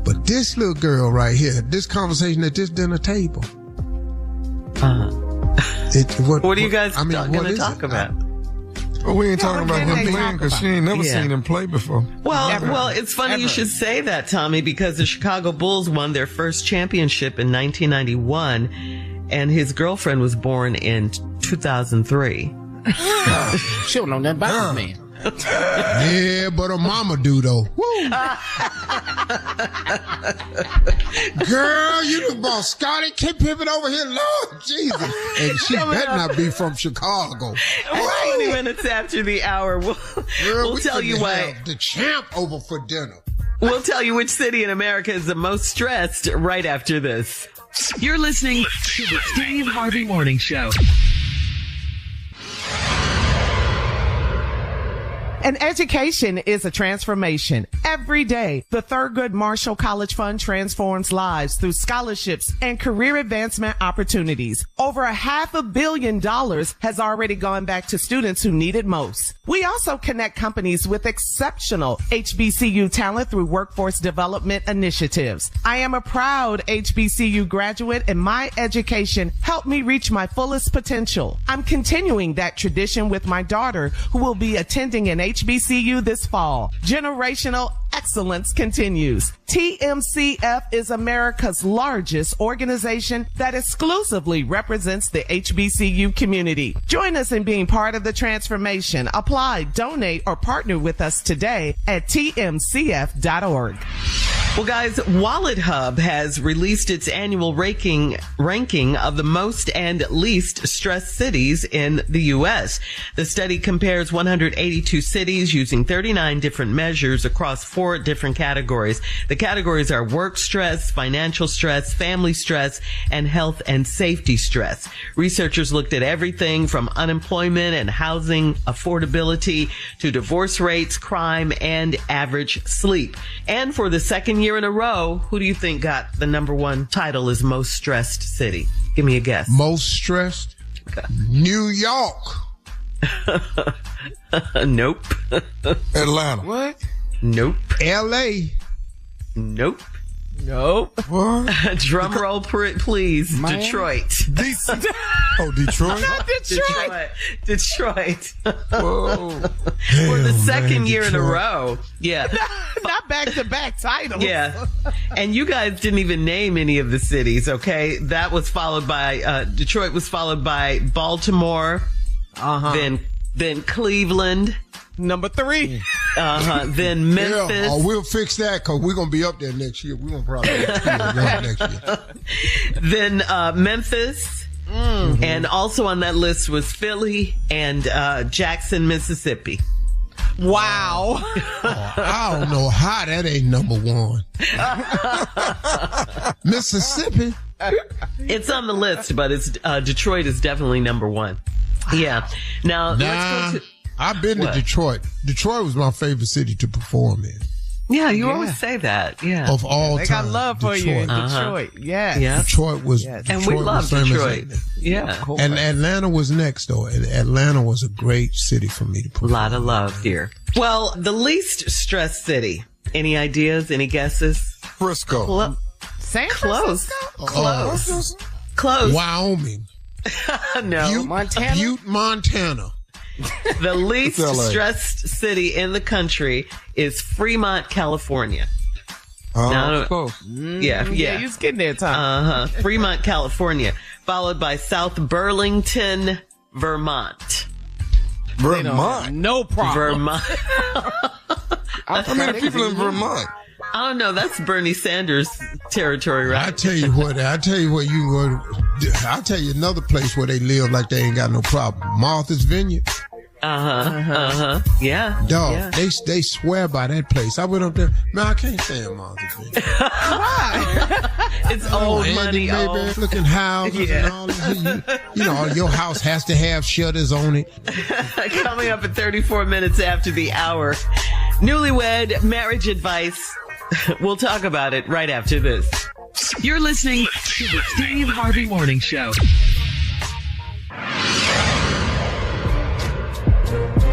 Speaker 3: But this little girl right here, this conversation at this dinner table. What are you guys going to talk about?
Speaker 6: Well, we ain't talking about him playing because she ain't never seen him play before.
Speaker 5: Well, it's funny you should say that, Tommy, because the Chicago Bulls won their first championship in 1991, and his girlfriend was born in 2003.
Speaker 4: She don't know nothing about this man.
Speaker 3: Yeah, but her mama do though. Woo. Girl, you done brought Scottie Pippen over here, Lord Jesus. And she better not be from Chicago.
Speaker 5: 20 minutes after the hour, we'll tell you why.
Speaker 3: The champ over for dinner.
Speaker 5: We'll tell you which city in America is the most stressed right after this.
Speaker 1: You're listening to the Steve Harvey Morning Show.
Speaker 8: An education is a transformation. Every day, the Thurgood Marshall College Fund transforms lives through scholarships and career advancement opportunities. Over $500 million has already gone back to students who need it most. We also connect companies with exceptional HBCU talent through workforce development initiatives. I am a proud HBCU graduate, and my education helped me reach my fullest potential. I'm continuing that tradition with my daughter, who will be attending an HBCU this fall. Generational excellence continues. TMCF is America's largest organization that exclusively represents the HBCU community. Join us in being part of the transformation. Apply, donate, or partner with us today at tmcf.org.
Speaker 5: Well, guys, Wallet Hub has released its annual ranking of the most and least stressed cities in the U.S. The study compares 182 cities using 39 different measures across 4 different categories. The categories are work stress, financial stress, family stress, and health and safety stress. Researchers looked at everything from unemployment and housing affordability to divorce rates, crime, and average sleep. And for the second year in a row, who do you think got the number 1 title as most stressed city? Give me a guess.
Speaker 3: Most stressed? Okay. New York.
Speaker 5: Nope.
Speaker 6: Atlanta.
Speaker 8: What?
Speaker 5: Nope.
Speaker 3: L.A.
Speaker 5: Nope.
Speaker 8: Nope.
Speaker 6: What?
Speaker 5: Drum roll, please.
Speaker 4: Man.
Speaker 5: Detroit.
Speaker 6: DC. Oh, Detroit?
Speaker 5: Detroit.
Speaker 6: Whoa.
Speaker 5: For the second year in a row. Yeah.
Speaker 8: Not back-to-back titles.
Speaker 5: Yeah. And you guys didn't even name any of the cities, okay? That was followed by, Detroit was followed by Baltimore. Then Cleveland.
Speaker 8: Number 3.
Speaker 5: Then Memphis.
Speaker 3: Yeah, we'll fix that because we're going to be up there next year. We're going to probably be up next year.
Speaker 5: Then Memphis. Mm-hmm. And also on that list was Philly and Jackson, Mississippi.
Speaker 8: Wow.
Speaker 3: I don't know how that ain't number one. Mississippi.
Speaker 5: It's on the list, but it's Detroit is definitely number one. Yeah. Now, let's go to...
Speaker 3: I've been to Detroit. Detroit was my favorite city to perform in.
Speaker 5: Yeah, you always say that. Yeah.
Speaker 3: Of all time.
Speaker 8: They got love for you in Detroit. Yes.
Speaker 5: Yeah.
Speaker 3: Detroit was,
Speaker 5: and we love Detroit. Yeah.
Speaker 3: And Atlanta was next, though. Atlanta was a great city for me to perform.
Speaker 5: A lot of love here. Well, the least stressed city. Any ideas? Any guesses?
Speaker 6: Frisco.
Speaker 8: San
Speaker 5: Close.
Speaker 8: Francisco?
Speaker 5: Close.
Speaker 3: Wyoming.
Speaker 5: No.
Speaker 3: Butte, Montana.
Speaker 5: The least stressed city in the country is Fremont, California.
Speaker 6: Close.
Speaker 5: Yeah.
Speaker 8: You was getting there, Tom.
Speaker 5: Fremont, California, followed by South Burlington, Vermont.
Speaker 6: Vermont.
Speaker 8: No problem.
Speaker 5: Vermont.
Speaker 6: How many people in Vermont?
Speaker 5: I don't know. That's Bernie Sanders territory, right?
Speaker 3: I tell you what. I'll tell you another place where they live like they ain't got no problem. Martha's Vineyard.
Speaker 5: Yeah.
Speaker 3: Dog,
Speaker 5: yeah.
Speaker 3: they swear by that place. I went up there. Man, I can't stand Martha's Vineyard.
Speaker 5: Why? It's old money, old
Speaker 3: looking houses and all that. You know, your house has to have shutters on it.
Speaker 5: Coming up at 34 minutes after the hour. Newlywed marriage advice. We'll talk about it right after this.
Speaker 1: You're listening to the Steve Harvey Morning Show.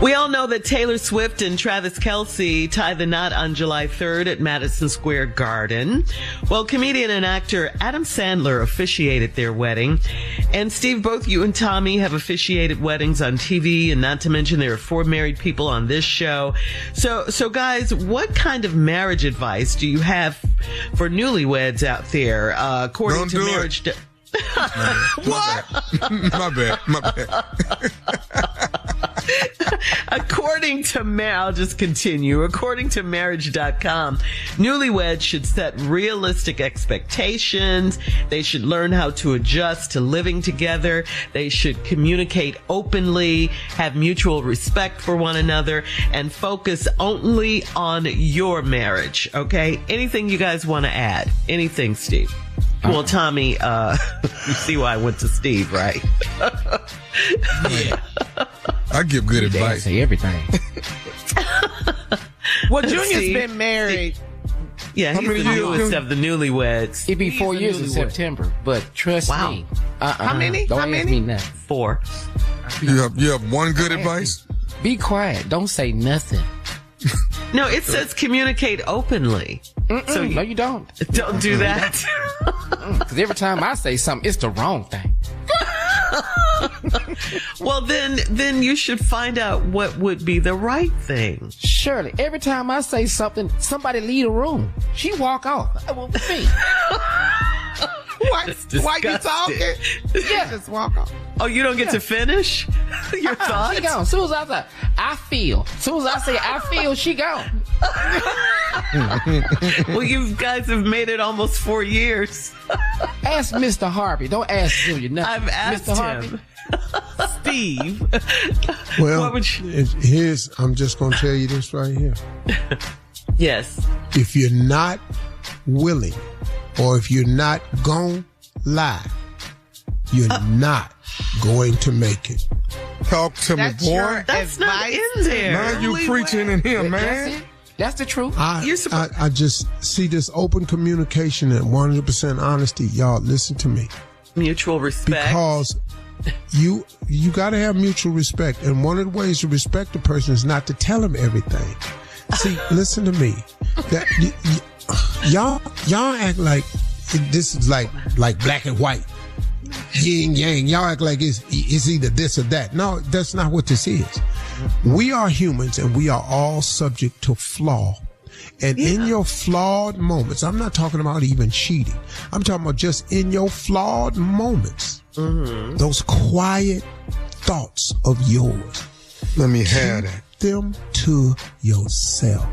Speaker 5: We all know that Taylor Swift and Travis Kelce tied the knot on July 3rd at Madison Square Garden. Well, comedian and actor Adam Sandler officiated their wedding. And Steve, both you and Tommy have officiated weddings on TV, and not to mention there are 4 married people on this show. So guys, what kind of marriage advice do you have for newlyweds out there? According to marriage...
Speaker 6: What? My bad.
Speaker 5: According to I'll just continue. According to marriage.com, newlyweds should set realistic expectations. They should learn how to adjust to living together. They should communicate openly, have mutual respect for one another, and focus only on your marriage. Okay? Anything you guys want to add? Anything, Steve? Well, Tommy, you see why I went to Steve, right?
Speaker 6: Yeah. I give good advice.
Speaker 4: Say everything.
Speaker 8: Well, Junior's been married.
Speaker 5: Yeah, he's the newest of the newlyweds.
Speaker 4: It'd be 4 years in September, but trust me.
Speaker 8: How many?
Speaker 4: Don't
Speaker 8: How
Speaker 4: ask
Speaker 8: many?
Speaker 4: me nothing.
Speaker 5: 4.
Speaker 6: You have one good advice?
Speaker 4: Be quiet. Don't say nothing.
Speaker 5: No, it says communicate openly. So
Speaker 4: no, you don't.
Speaker 5: Don't do that.
Speaker 4: Because every time I say something, it's the wrong thing.
Speaker 5: Well, then you should find out what would be the right thing.
Speaker 4: Shirley, every time I say something, somebody leave the room. She walk off. Well, me.
Speaker 8: Why you talking?
Speaker 4: Yeah.
Speaker 8: Just walk off.
Speaker 5: Oh, you don't get to finish your thoughts?
Speaker 4: She gone. As soon as I say, I feel. As soon as I say, I feel, she gone.
Speaker 5: Well, you guys have made it almost 4 years.
Speaker 4: Ask Mr. Harvey. Don't ask Julia nothing.
Speaker 5: I've asked
Speaker 4: Mr. Harvey.
Speaker 5: him.
Speaker 8: Steve.
Speaker 3: Well,
Speaker 5: What would
Speaker 3: I'm just going to tell you this right here.
Speaker 5: Yes.
Speaker 3: If you're not willing, or if you're not going to lie, you're not going to make it.
Speaker 6: Talk to me, boy.
Speaker 5: That's not in there.
Speaker 6: Now you preaching in here, man.
Speaker 4: That's it. That's the truth.
Speaker 3: I just see this open communication and 100% honesty. Y'all, listen to me.
Speaker 5: Mutual respect.
Speaker 3: Because you got to have mutual respect. And one of the ways to respect a person is not to tell them everything. See, listen to me. That y'all act like this is like black and white. Yin yang. Y'all act like it's either this or that. No, that's not what this is. We are humans and we are all subject to flaw. And in your flawed moments, I'm not talking about even cheating. I'm talking about just in your flawed moments, those quiet thoughts of yours.
Speaker 6: Let me have that.
Speaker 3: Them to yourself.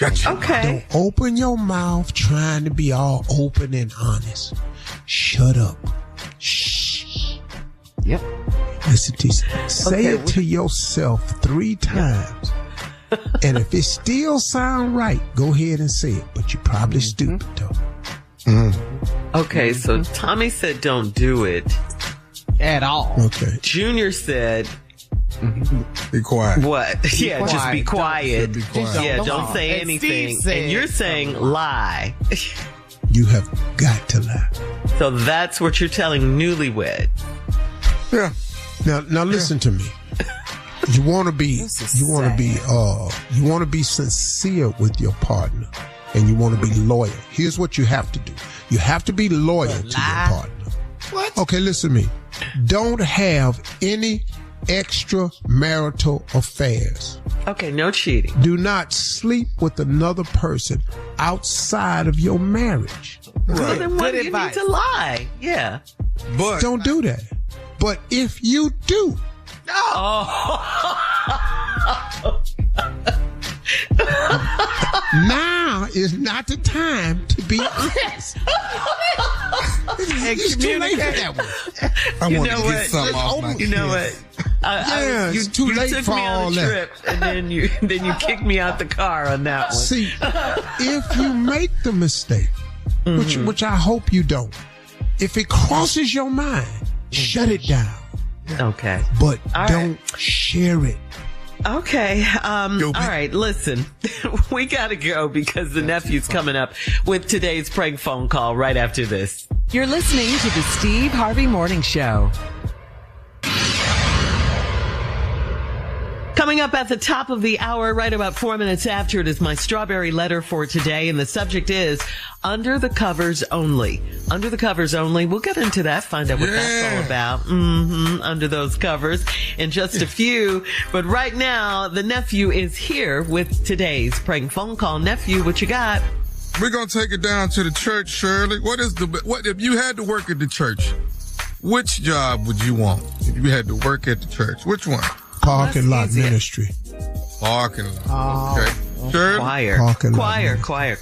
Speaker 5: Okay.
Speaker 3: Don't open your mouth trying to be all open and honest. Shut up. Shh.
Speaker 4: Yep.
Speaker 3: Listen to say it to yourself 3 times. And if it still sound right, go ahead and say it. But you're probably stupid, though.
Speaker 5: Okay, so Tommy said don't do it.
Speaker 8: At all.
Speaker 3: Okay.
Speaker 5: Junior said...
Speaker 6: Be quiet.
Speaker 5: What? Yeah, just be quiet.
Speaker 6: Be quiet.
Speaker 5: Yeah, don't say
Speaker 8: And
Speaker 5: anything.
Speaker 8: Steve said
Speaker 5: And you're saying lie.
Speaker 3: You have got to lie.
Speaker 5: So that's what you're telling newlyweds.
Speaker 6: Yeah.
Speaker 3: Now listen to me. You want to be sincere with your partner, and you want to be loyal. Here's what you have to do. You have to be loyal to your partner.
Speaker 8: What?
Speaker 3: Okay, listen to me. Don't have any extramarital affairs.
Speaker 5: Okay, no cheating.
Speaker 3: Do not sleep with another person outside of your marriage.
Speaker 5: Well, then why
Speaker 8: Good
Speaker 5: do you
Speaker 8: advice.
Speaker 5: need to lie? Yeah.
Speaker 6: But
Speaker 3: Don't do that. But if you do, now is not the time to be honest. It's too late for that one.
Speaker 6: I want to
Speaker 5: know
Speaker 6: get
Speaker 5: what?
Speaker 6: something off my
Speaker 5: You know what?
Speaker 3: Yeah,
Speaker 5: you
Speaker 3: it's too late
Speaker 5: took
Speaker 3: for
Speaker 5: me
Speaker 3: all
Speaker 5: on a
Speaker 3: that.
Speaker 5: trip, and then you kicked me out the car on that one.
Speaker 3: See, if you make the mistake, which I hope you don't, if it crosses your mind, shut it down.
Speaker 5: Okay.
Speaker 3: But
Speaker 5: All
Speaker 3: don't share it.
Speaker 5: Okay. All right. Listen, we got to go because the nephew's coming up with today's prank phone call right after this.
Speaker 1: You're listening to the Steve Harvey Morning Show. Coming up at the top of the hour, right about 4 minutes after, it is my strawberry letter for today. And the subject is Under the Covers Only. Under the Covers Only. We'll get into that, find out what that's all about. Under those covers in just a few. But right now, the nephew is here with today's prank phone call. Nephew, what you got?
Speaker 6: we're gonna take it down to the church, Shirley. What if you had to work at the church? Which job would you want if you had to work at the church? Which one?
Speaker 3: Parking lot ministry.
Speaker 6: Parking lot. Okay. Shirley?
Speaker 5: Choir.
Speaker 3: Parking lot
Speaker 5: Choir.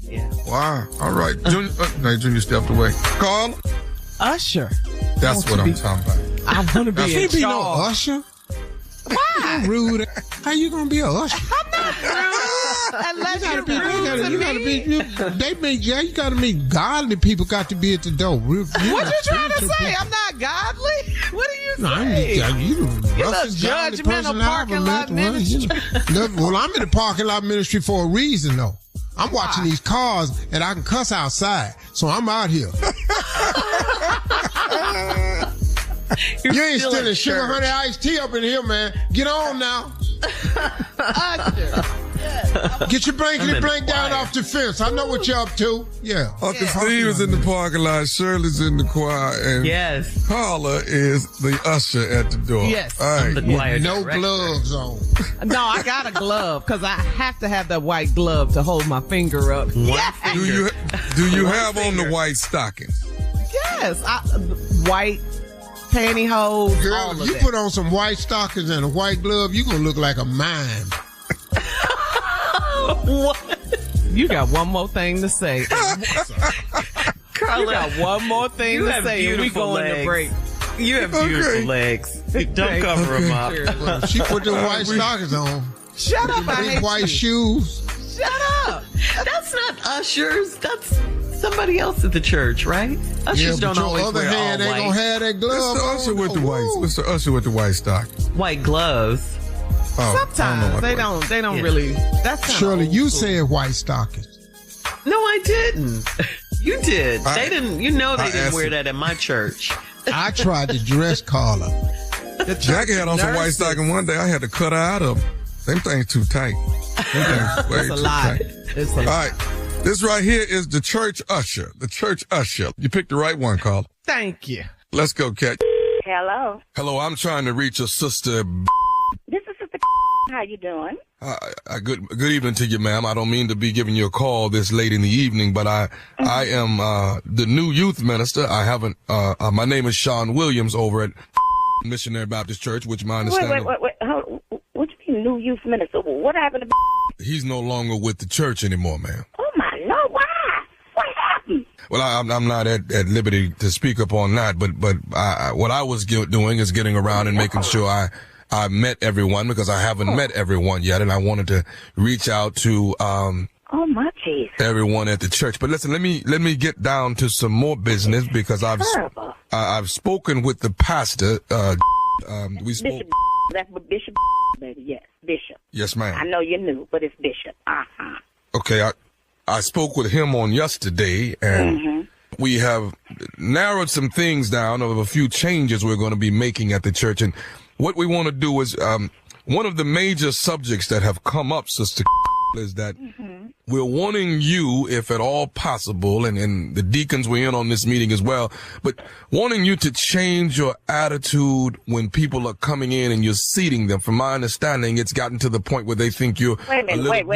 Speaker 5: Yeah.
Speaker 6: Wow. All right. Junior, Junior stepped away. Carl?
Speaker 8: Usher.
Speaker 6: That's what I'm talking about.
Speaker 8: I want to be in
Speaker 3: Can't be no
Speaker 8: charge.
Speaker 3: usher.
Speaker 8: Why?
Speaker 3: Rude. How you gonna be a usher?
Speaker 8: Unless you're rude
Speaker 3: You gotta be. You gotta meet godly people. Got to be at the door.
Speaker 8: What you trying to say? I'm not godly? What are you saying?
Speaker 3: You
Speaker 8: look judgmental parking lot ministry.
Speaker 3: Well, I'm in the parking lot ministry for a reason, though. I'm watching these cars, and I can cuss outside, so I'm out here. You ain't stealing sugar, honey, iced tea up in here, man. Get on now. Get your blankety blank down off the fence. I know what you're up to. Yeah.
Speaker 6: Uncle Steve is in the parking lot. Shirley's in the choir. And
Speaker 5: Yes.
Speaker 6: Carla is the usher at the door.
Speaker 8: Yes.
Speaker 6: All right.
Speaker 5: The choir
Speaker 3: No
Speaker 5: director.
Speaker 3: gloves on.
Speaker 8: No, I got a glove because I have to have that white glove to hold my finger up.
Speaker 6: Do you have on the white stockings?
Speaker 8: Yes. White pantyhose. all
Speaker 3: Girl,
Speaker 8: of
Speaker 3: if you
Speaker 8: that.
Speaker 3: put on some white stockings and a white glove, you gonna look like a mime.
Speaker 5: What?
Speaker 8: You got one more thing to say.
Speaker 5: Carla,
Speaker 8: You got one more thing
Speaker 5: you
Speaker 8: to
Speaker 5: have
Speaker 8: say, and we
Speaker 5: beautiful
Speaker 8: going to
Speaker 5: legs.
Speaker 8: break.
Speaker 5: You have beautiful legs. Don't cover them up.
Speaker 3: Well, she put the white stockings on.
Speaker 8: Shut up! I
Speaker 3: Big
Speaker 8: hate
Speaker 3: white
Speaker 8: you.
Speaker 3: shoes.
Speaker 8: Shut up!
Speaker 5: That's not ushers. That's somebody else at the church, right? Ushers don't
Speaker 3: your
Speaker 5: always
Speaker 3: other
Speaker 5: wear
Speaker 3: hand
Speaker 5: all
Speaker 3: ain't
Speaker 5: white.
Speaker 3: gonna have that glove
Speaker 6: Mr.
Speaker 3: on.
Speaker 6: Usher with the white.
Speaker 3: Woo.
Speaker 6: Mr. Usher with the white stockings.
Speaker 5: White gloves.
Speaker 6: Oh, I don't know
Speaker 8: Sometimes
Speaker 6: what
Speaker 8: they
Speaker 6: white-
Speaker 8: don't
Speaker 5: Yeah.
Speaker 8: really. That's kinda
Speaker 3: Shirley,
Speaker 8: old
Speaker 3: you
Speaker 8: school.
Speaker 3: said white stockings.
Speaker 5: No, I didn't. You did. They didn't. You know they
Speaker 6: I
Speaker 5: didn't
Speaker 6: asked
Speaker 5: wear
Speaker 6: you.
Speaker 5: that in my church.
Speaker 3: I tried to dress Carla.
Speaker 6: Jackie had on some white stocking one day. I had to cut her out of them. Them things too tight. Them things way
Speaker 8: It's a
Speaker 6: too
Speaker 8: lie.
Speaker 6: tight.
Speaker 8: It's a
Speaker 6: All right. This right here is the church usher. The church usher. You picked the right one, Carl.
Speaker 8: Thank you.
Speaker 6: Let's go, Cat.
Speaker 9: Hello.
Speaker 6: Hello, I'm trying to reach a sister.
Speaker 9: This is Sister. How you doing?
Speaker 6: Good evening to you, ma'am. I don't mean to be giving you a call this late in the evening, but I am the new youth minister. I haven't. My name is Sean Williams over at Missionary Baptist Church, which my understanding
Speaker 9: Wait. What you mean, new youth minister? What happened to?
Speaker 6: he's no longer with the church anymore, ma'am.
Speaker 9: Oh my Lord! Why? What happened?
Speaker 6: Well, I'm not at liberty to speak up on that, but what I was doing is getting around and making sure I met everyone because I haven't met everyone yet, and I wanted to reach out to
Speaker 9: oh my Jesus.
Speaker 6: everyone at the church. But listen, let me get down to some more business because I've spoken with the pastor. We spoke.
Speaker 9: Bishop, that's what Bishop, baby. Yes, Bishop.
Speaker 6: Yes, ma'am.
Speaker 9: I know you knew, but it's Bishop.
Speaker 6: Okay, I spoke with him on yesterday, and we have narrowed some things down of a few changes we're going to be making at the church. And what we want to do is, one of the major subjects that have come up, Sister, is that we're wanting you, if at all possible, and the deacons were in on this meeting as well, but wanting you to change your attitude when people are coming in and you're seating them. From my understanding, it's gotten to the point where they think you're
Speaker 9: Wait a minute,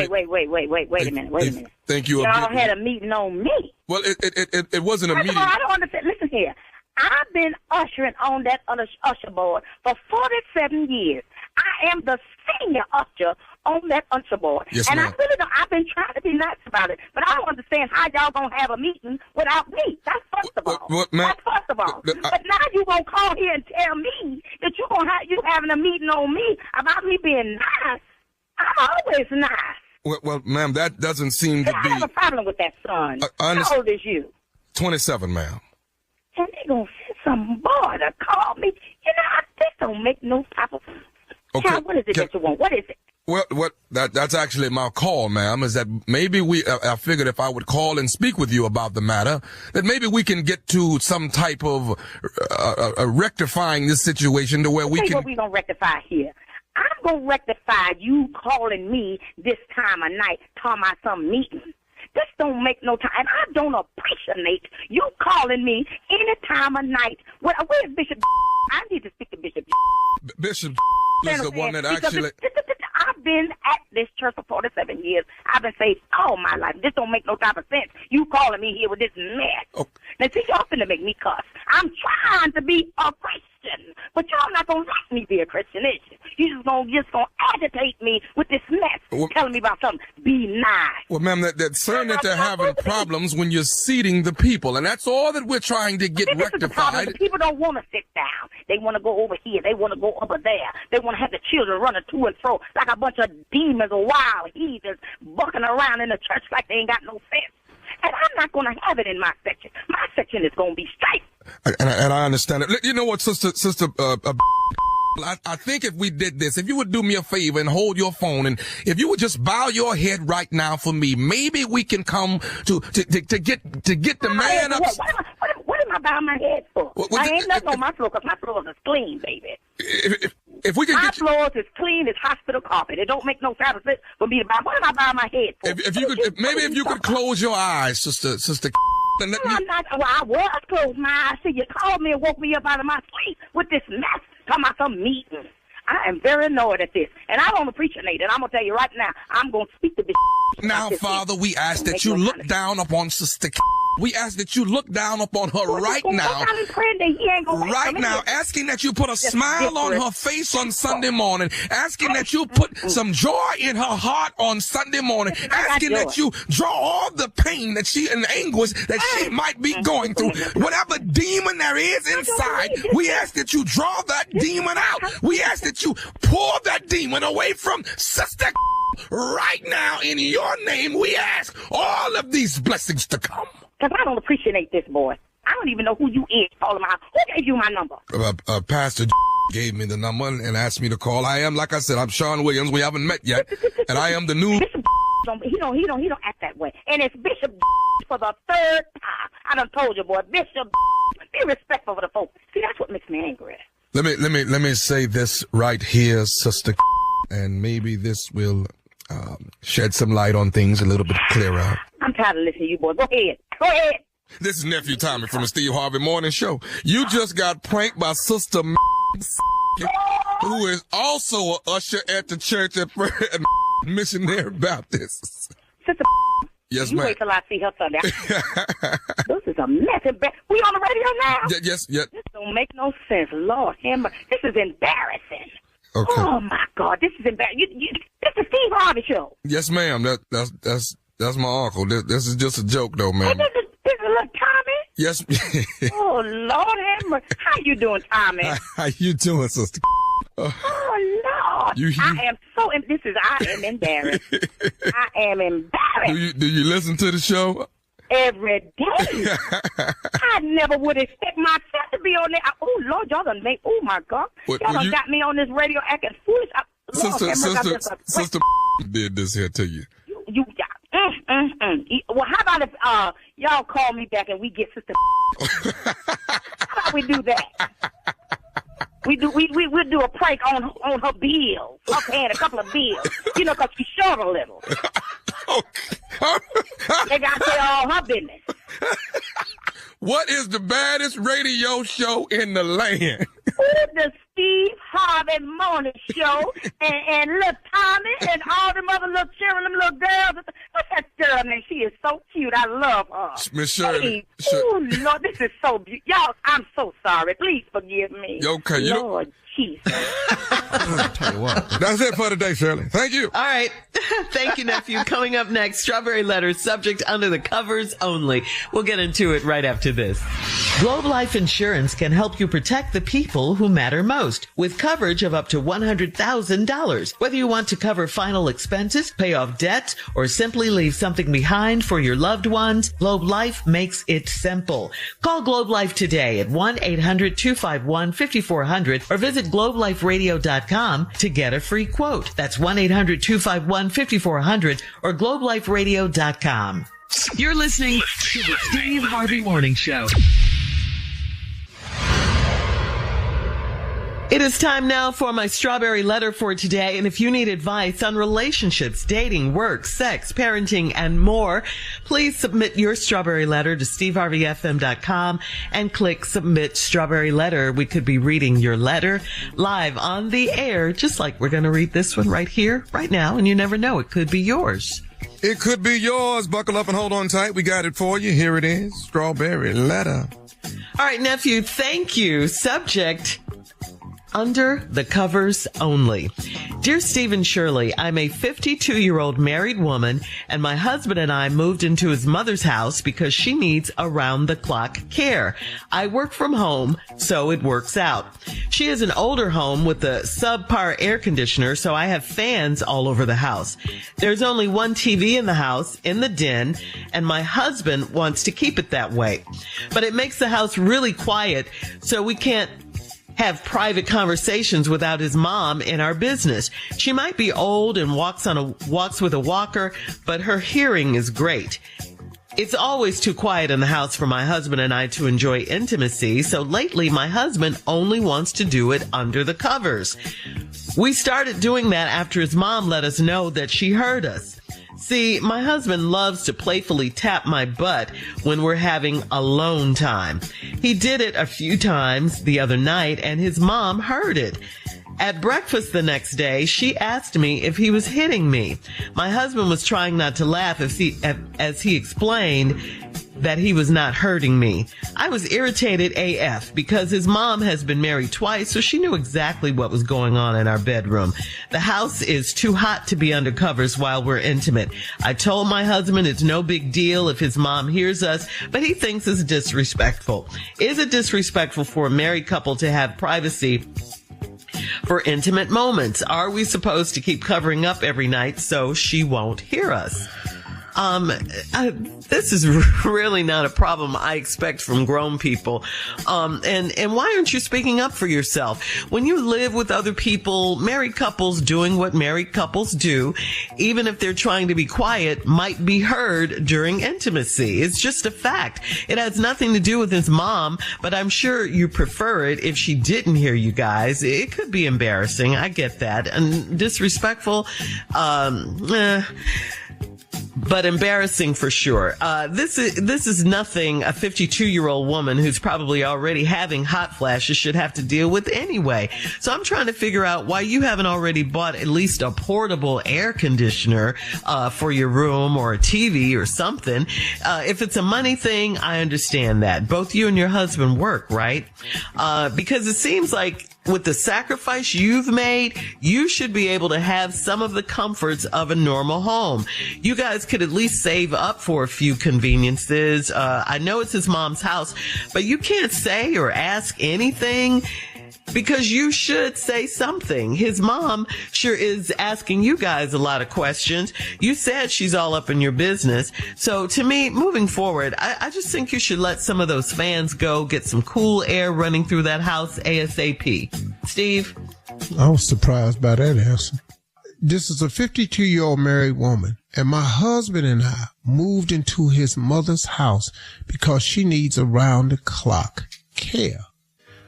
Speaker 9: wait a minute.
Speaker 6: Thank you.
Speaker 9: Y'all had a meeting on me.
Speaker 6: Well, it wasn't a meeting.
Speaker 9: I don't understand. Listen here. I've been ushering on that usher board for 47 years. I am the senior usher on that usher board.
Speaker 6: Yes,
Speaker 9: and
Speaker 6: ma'am.
Speaker 9: I really don't, I've been trying to be nice about it, but I don't understand how y'all gonna have a meeting without me. That's first of all.
Speaker 6: Ma'am,
Speaker 9: That's first of all. But now you gonna call here and tell me that you gonna have you having a meeting on me about me being nice. I'm always nice.
Speaker 6: Well, ma'am, that doesn't seem to
Speaker 9: I
Speaker 6: be.
Speaker 9: have a problem with that, son. How old is you?
Speaker 6: 27, ma'am.
Speaker 9: And they gonna send some boy to call me. You know, this don't make no type of.
Speaker 6: Okay.
Speaker 9: Child, what is it that you want? What is it?
Speaker 6: Well, that's actually my call, ma'am, is that maybe I figured if I would call and speak with you about the matter, that maybe we can get to some type of rectifying this situation to where we can.
Speaker 9: What we gonna rectify here? I'm gonna rectify you calling me this time of night, talking about some meeting. This don't make no time. And I don't appreciate you calling me any time of night. Where's Bishop? I need to speak to Bishop.
Speaker 6: Bishop is the one that actually.
Speaker 9: I've been at this church for 47 years. I've been saved all my life. This don't make no type of sense. You calling me here with this mess.
Speaker 6: Oh.
Speaker 9: Now, see, y'all finna make me cuss. I'm trying to be a Christian, but y'all not gonna let me be a Christian, is you? You just gonna agitate me with this mess, telling me about something. Be nice.
Speaker 6: Well, ma'am, that's certain that they're having problems when you're seating the people, and that's all that we're trying to get rectified.
Speaker 9: The people don't want to sit down. They want to go over here. They want to go over there. They want to have the children running to and fro like a bunch of demons or wild heathens bucking around in the church like they ain't got no sense. And I'm not going to have it in my section. My section is going to be straight.
Speaker 6: And I understand it. You know what, sister, I think if we did this, if you would do me a favor and hold your phone, and if you would just bow your head right now for me, maybe we can come to get the man up.
Speaker 9: What am I bowing my head for? I ain't nothing on my floor because my floor is clean, baby.
Speaker 6: If we can
Speaker 9: my
Speaker 6: get
Speaker 9: floors is clean as hospital carpet. It don't make no sense for me to bow. What am I bowing my head for?
Speaker 6: If you could close your eyes, sister. And let me...
Speaker 9: I'm not. Well, I was closed my eyes. See, you called me and woke me up out of my sleep with this mess. Talking about some meeting. I am very annoyed at this, and I don't appreciate it. And I'm gonna tell you right now, I'm gonna speak to this.
Speaker 6: Now, Father, we ask that you look down upon Sister. We ask that you look down upon her right now. Right now, asking that you put a smile on her face on Sunday morning, asking that you put some joy in her heart on Sunday morning, asking that you draw all the pain that she and anguish that she might be going through. Whatever demon there is inside, we ask that you draw that demon out. We ask that you pour that demon away from Sister. Right now, in your name, we ask all of these blessings to come.
Speaker 9: Because I don't appreciate this, boy. I don't even know who you is calling my house. Who gave you my number?
Speaker 6: Pastor gave me the number and asked me to call. I am, like I said, I'm Sean Williams. We haven't met yet, and I am the new.
Speaker 9: Bishop he don't act that way. And it's Bishop for the third time. I done told you, boy, Bishop, be respectful for the folks. See, that's what makes me angry.
Speaker 6: Let me say this right here, Sister, and maybe this will shed some light on things a little bit clearer.
Speaker 9: I'm tired of listening to you, boy. Go ahead.
Speaker 6: This is Nephew Tommy from the Steve Harvey Morning Show. You just got pranked by Sister who is also an usher at the church at Missionary Baptist.
Speaker 9: Sister
Speaker 6: yes,
Speaker 9: you
Speaker 6: ma'am.
Speaker 9: Wait till I see her Sunday. This is a mess. We on the radio now?
Speaker 6: Yes.
Speaker 9: This don't make no sense. Lord, this is embarrassing.
Speaker 6: Okay.
Speaker 9: Oh my God, this is embarrassing. This is Steve Harvey Show.
Speaker 6: Yes, ma'am. That's my uncle. This is just a joke, though, ma'am.
Speaker 9: This is little Tommy?
Speaker 6: Yes.
Speaker 9: Oh, Lord have mercy. How you doing, Tommy?
Speaker 6: How you doing, sister?
Speaker 9: Oh, I am embarrassed. I am embarrassed.
Speaker 6: Do you listen to the show?
Speaker 9: Every day. I never would expect myself to be on there. Oh, Lord, y'all done make, oh, my God. Y'all done got me on this radio acting foolish.
Speaker 6: Sister did this here to you.
Speaker 9: Well, how about if y'all call me back and we get Sister How about we do that? We'll do a prank on her bills. Her paying a couple of bills. You know, 'cause she's short a little. They got to say all her business.
Speaker 6: What is the baddest radio show in the land?
Speaker 9: Ooh, the Steve Harvey Morning Show and little Tommy and all them other little children, them little girls. What's that girl name? She is so cute. I love her.
Speaker 6: Miss Shirley.
Speaker 9: Hey, ooh, Lord, this is so beautiful. Y'all, I'm so sorry. Please forgive me.
Speaker 6: Okay,
Speaker 9: Lord Jesus.
Speaker 6: Tell you what. That's it for today, Shirley. Thank you.
Speaker 1: All right. Thank you, nephew. Coming up next, Strawberry Letter, subject under the covers only. We'll get into it right after this. Globe Life Insurance can help you protect the people who matter most with coverage of up to $100,000. Whether you want to cover final expenses, pay off debts, or simply leave something behind for your loved ones, Globe Life makes it simple. Call Globe Life today at 1-800-251-5400 or visit globeliferadio.com to get a free quote. That's 1-800-251-5400 or globeliferadio.com. You're listening to the Steve Harvey Morning Show. It is time now for my strawberry letter for today. And if you need advice on relationships, dating, work, sex, parenting, and more, please submit your strawberry letter to steveharveyfm.com and click submit strawberry letter. We could be reading your letter live on the air, just like we're going to read this one right here, right now. And you never know, it could be yours.
Speaker 6: It could be yours. Buckle up and hold on tight. We got it for you. Here it is. Strawberry letter.
Speaker 1: All right, nephew. Thank you. Subject: under the covers only. Dear Steve and Shirley, I'm a 52-year-old married woman, and my husband and I moved into his mother's house because she needs around-the-clock care. I work from home, so it works out. She has an older home with a subpar air conditioner, so I have fans all over the house. There's only one TV in the house, in the den, and my husband wants to keep it that way. But it makes the house really quiet, so we can't have private conversations without his mom in our business. She might be old and walks with a walker, but her hearing is great. It's always too quiet in the house for my husband and I to enjoy intimacy, so lately my husband only wants to do it under the covers. We started doing that after his mom let us know that she heard us. See, my husband loves to playfully tap my butt when we're having alone time. He did it a few times the other night, and his mom heard it. At breakfast the next day, she asked me if he was hitting me. My husband was trying not to laugh as he explained that he was not hurting me. I was irritated AF because his mom has been married twice, so she knew exactly what was going on in our bedroom. The house is too hot to be under covers while we're intimate. I told my husband it's no big deal if his mom hears us, but he thinks it's disrespectful. Is it disrespectful for a married couple to have privacy for intimate moments? Are we supposed to keep covering up every night so she won't hear us? This is really not a problem I expect from grown people. And why aren't you speaking up for yourself? When you live with other people, married couples doing what married couples do, even if they're trying to be quiet, might be heard during intimacy. It's just a fact. It has nothing to do with his mom, but I'm sure you prefer it if she didn't hear you guys. It could be embarrassing. I get that. And disrespectful, but embarrassing for sure. This is nothing a 52-year-old woman who's probably already having hot flashes should have to deal with anyway. So I'm trying to figure out why you haven't already bought at least a portable air conditioner for your room, or a TV or something. If it's a money thing, I understand that. Both you and your husband work, right? Because it seems like with the sacrifice you've made, you should be able to have some of the comforts of a normal home. You guys could at least save up for a few conveniences. I know it's his mom's house, but you can't say or ask anything because you should say something. His mom sure is asking you guys a lot of questions. You said she's all up in your business. So to me, moving forward, I just think you should let some of those fans go, get some cool air running through that house ASAP. Steve?
Speaker 3: I was surprised by that answer. This is a 52-year-old married woman, and my husband and I moved into his mother's house because she needs around-the-clock care.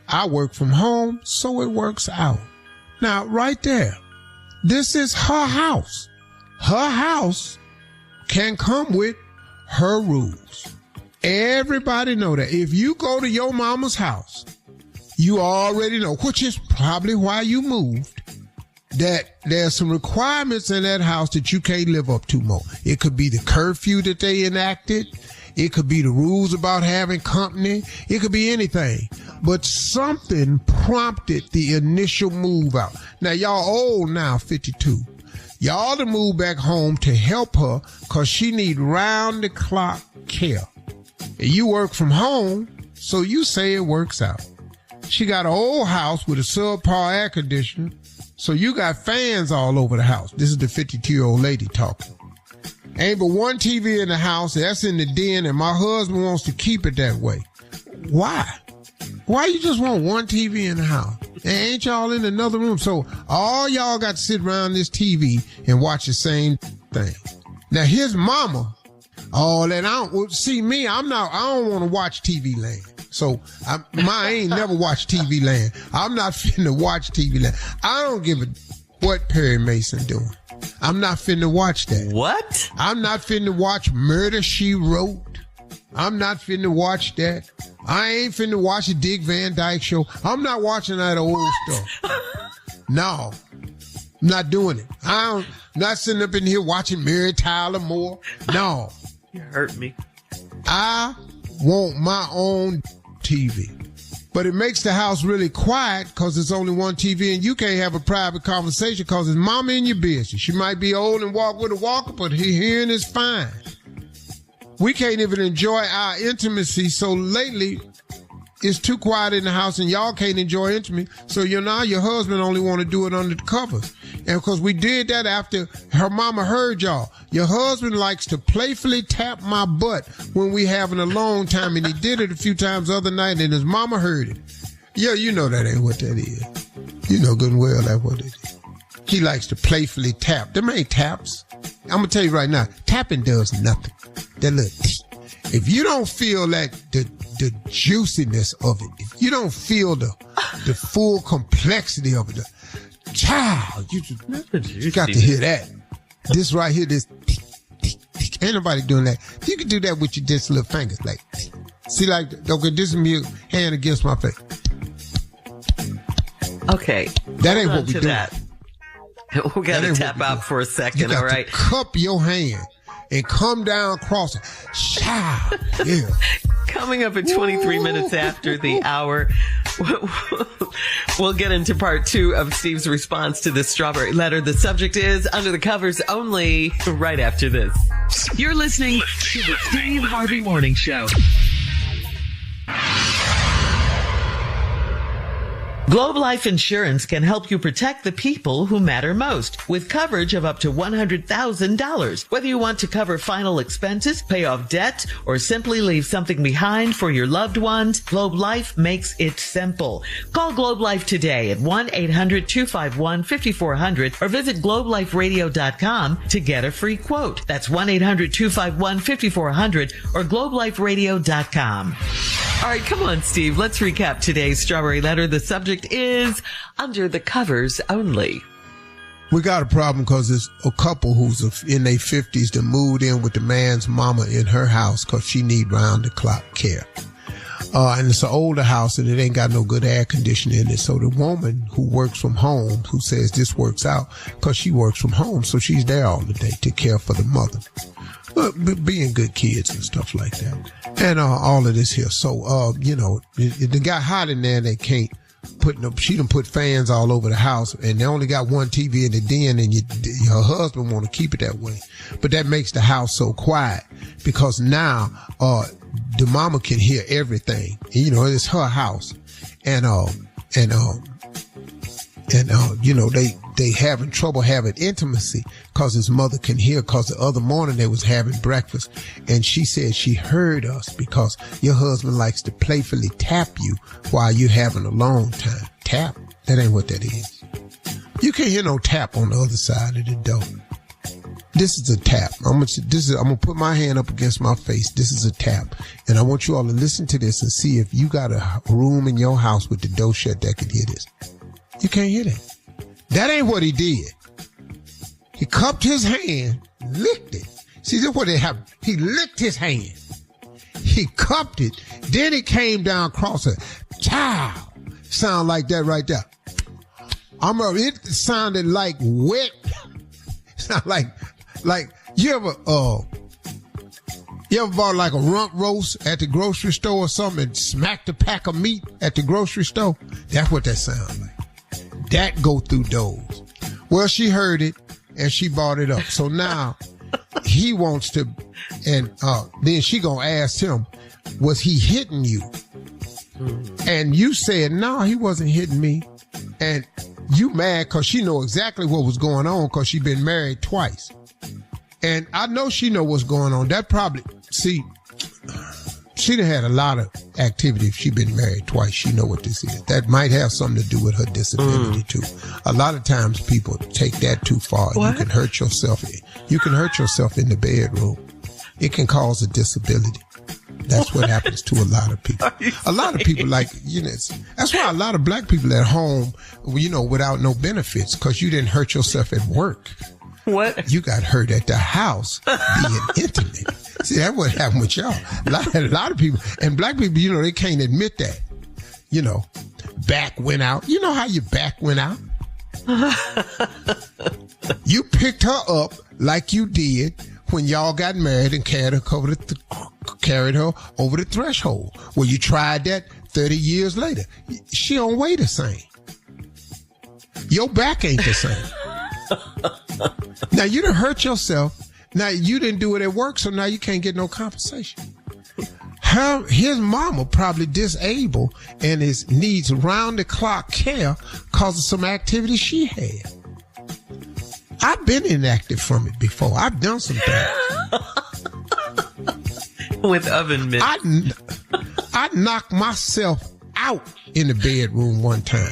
Speaker 3: I work from home, so it works out. Now, right there, this is her house. Her house can come with her rules. Everybody know that. If you go to your mama's house, you already know, which is probably why you moved, that there's some requirements in that house that you can't live up to more. It could be the curfew that they enacted. It could be the rules about having company. It could be anything. But something prompted the initial move out. Now, y'all old now, 52. Y'all to move back home to help her because she need round-the-clock care. And you work from home, so you say it works out. She got an old house with a subpar air conditioner, so you got fans all over the house. This is the 52-year-old lady talking. Ain't but one TV in the house, that's in the den, and my husband wants to keep it that way. Why? Why you just want one TV in the house? And ain't y'all in another room? So all y'all got to sit around this TV and watch the same thing. Now his mama, all that I don't want to watch TV Land. So I ain't never watched TV Land. I'm not finna watch TV Land. I don't give a what Perry Mason doing. I'm not finna watch that.
Speaker 1: What?
Speaker 3: I'm not finna watch Murder, She Wrote. I'm not finna watch that. I ain't finna watch the Dick Van Dyke Show. I'm not watching that old stuff. No. I'm not doing it. I'm not sitting up in here watching Mary Tyler Moore. No.
Speaker 1: You hurt me.
Speaker 3: I want my own TV. But it makes the house really quiet because there's only one TV and you can't have a private conversation because his mama in your business. She might be old and walk with a walker, but her hearing is fine. We can't even enjoy our intimacy, so lately it's too quiet in the house and y'all can't enjoy intimacy. So now your husband only want to do it under the covers. And because we did that after her mama heard y'all. Your husband likes to playfully tap my butt when we having a long time, and he did it a few times the other night, and his mama heard it. Yeah, you know that ain't what that is. You know good and well that's what it is. He likes to playfully tap. Them ain't taps. I'm going to tell you right now, tapping does nothing. That little if you don't feel that the juiciness of it, if you don't feel the full complexity of it, child, you got to hear that. This right here, this ain't nobody doing that. You can do that with your just little fingers, like see, like okay, this is me hand against my face.
Speaker 1: Okay,
Speaker 3: that ain't what we do.
Speaker 1: We got to tap out for a second.
Speaker 3: You got
Speaker 1: all right,
Speaker 3: to cup your hand and come down across it. Child, yeah.
Speaker 1: Coming up at 23 minutes after the hour, we'll get into part 2 of Steve's response to this strawberry letter. The subject is Under the Covers Only, right after this.
Speaker 5: You're listening to the Steve Harvey Morning Show. Globe Life Insurance can help you protect the people who matter most with coverage of up to $100,000. Whether you want to cover final expenses, pay off debt, or simply leave something behind for your loved ones, Globe Life makes it simple. Call Globe Life today at 1-800-251-5400 or visit globeliferadio.com to get a free quote. That's 1-800-251-5400 or globeliferadio.com. All right, come on, Steve. Let's recap today's strawberry letter. The subject is Under the Covers Only.
Speaker 3: We got a problem because there's a couple who's in their 50s that moved in with the man's mama in her house because she need round-the-clock care. And it's an older house and it ain't got no good air conditioning in it. So the woman who works from home, who says this works out because she works from home, so she's there all the day to care for the mother. Being good kids and stuff like that. And all of this here. So, it got hot in there and they can't she done put fans all over the house and they only got one TV in the den and her husband want to keep it that way. But that makes the house so quiet because now, the mama can hear everything. And, it's her house. And And, they having trouble having intimacy because his mother can hear, because the other morning they was having breakfast. And she said she heard us because your husband likes to playfully tap you while you're having a long time. Tap? That ain't what that is. You can't hear no tap on the other side of the door. This is a tap. I'm gonna put my hand up against my face. This is a tap. And I want you all to listen to this and see if you got a room in your house with the door shut that can hear this. You can't hear that. That ain't what he did. He cupped his hand, licked it. See, this is what happened. He licked his hand. He cupped it. Then it came down across it. Chow. Sound like that right there. It sounded like wet. Sound like you ever bought like a rump roast at the grocery store or something and smacked a pack of meat at the grocery store? That's what that sounds like. That go through doors. Well, she heard it and she brought it up. So now he wants to, and then she gonna ask him, was he hitting you? And you said, no, he wasn't hitting me. And you mad because she know exactly what was going on because she been married twice. And I know she know what's going on. That probably, see, she done had a lot of activity if she been married twice. She know what this is. That might have something to do with her disability too. A lot of times people take that too far. What? You can hurt yourself. You can hurt yourself in the bedroom. It can cause a disability. That's what happens to a lot of people. A lot of people that's why a lot of black people at home, without no benefits, because you didn't hurt yourself at work.
Speaker 1: What? You
Speaker 3: got hurt at the house being intimate. See, that's what happened with y'all. A lot of people, and black people, they can't admit that. Back went out. You know how your back went out? You picked her up like you did when y'all got married and carried her over the threshold. Well, you tried that 30 years later. She don't weigh the same. Your back ain't the same. Now, you done hurt yourself. Now, you didn't do it at work, so now you can't get no compensation. His mama probably disabled and needs round-the-clock care because of some activity she had. I've been inactive from it before. I've done some things.
Speaker 1: With oven mitts.
Speaker 3: I knocked myself out in the bedroom one time.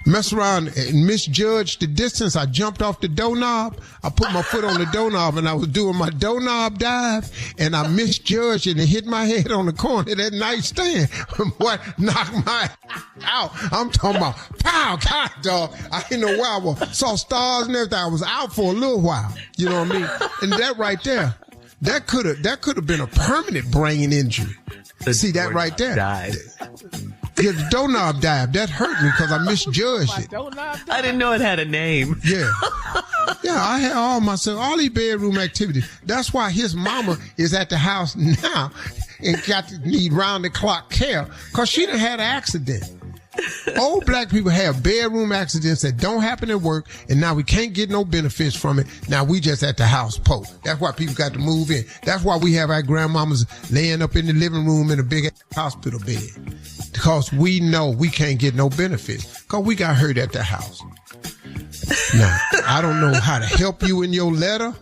Speaker 3: Messed around and misjudged the distance. I jumped off the doorknob. I put my foot on the doorknob and I was doing my doorknob dive and I misjudged it and hit my head on the corner of that nightstand. What knocked my out? I'm talking about pow, God, dog. I didn't know where I was. Saw stars and everything. I was out for a little while. You know what I mean? And that right there, that could have been a permanent brain injury. See that right there? Died. Yeah, the doorknob dive. That hurt me because I misjudged it.
Speaker 1: I didn't know it had a name.
Speaker 3: Yeah. Yeah, I had all these bedroom activities. That's why his mama is at the house now and got to need round-the-clock care because she done had an accident. Old black people have bedroom accidents that don't happen at work, and now we can't get no benefits from it. Now we just at the house post. That's why people got to move in. That's why we have our grandmamas laying up in the living room in a big hospital bed. Because we know we can't get no benefits. Because we got hurt at the house. Now, I don't know how to help you in your letter.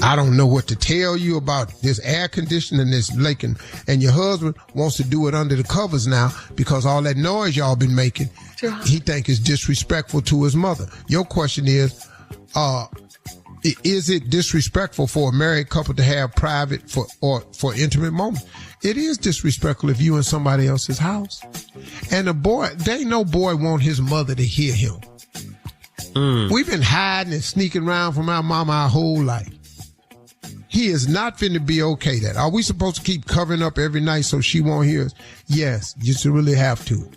Speaker 3: I don't know what to tell you about this air conditioning, this leaking, and your husband wants to do it under the covers now because all that noise y'all been making, he think is disrespectful to his mother. Your question is it disrespectful for a married couple to have private for intimate moments? It is disrespectful if you in somebody else's house. And the boy, they know boy want his mother to hear him. We've been hiding and sneaking around from our mama our whole life. He is not finna be okay that. Are we supposed to keep covering up every night so she won't hear us? Yes, you should really have to.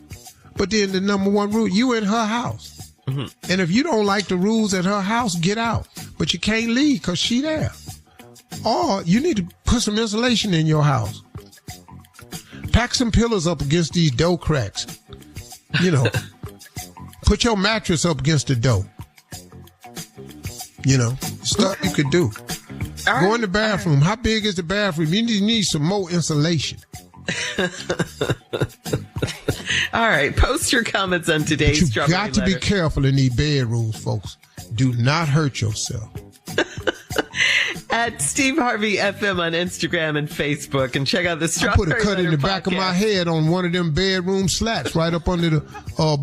Speaker 3: But then the number one rule, you in her house. Mm-hmm. And if you don't like the rules at her house, get out. But you can't leave because she there. Or you need to put some insulation in your house. Pack some pillows up against these door cracks. Put your mattress up against the door. Stuff you could do. Go in the bathroom. How big is the bathroom? You need some more insulation.
Speaker 1: All right. Post your comments on today's
Speaker 3: You've
Speaker 1: Strawberry
Speaker 3: got to
Speaker 1: Letter.
Speaker 3: be careful in these bedrooms, folks. Do not hurt yourself.
Speaker 1: At Steve Harvey FM on Instagram and Facebook, and check out the
Speaker 3: I
Speaker 1: Strawberry
Speaker 3: put a cut in the
Speaker 1: Letter
Speaker 3: back of
Speaker 1: podcast.
Speaker 3: my head on one of them bedroom slats right up under the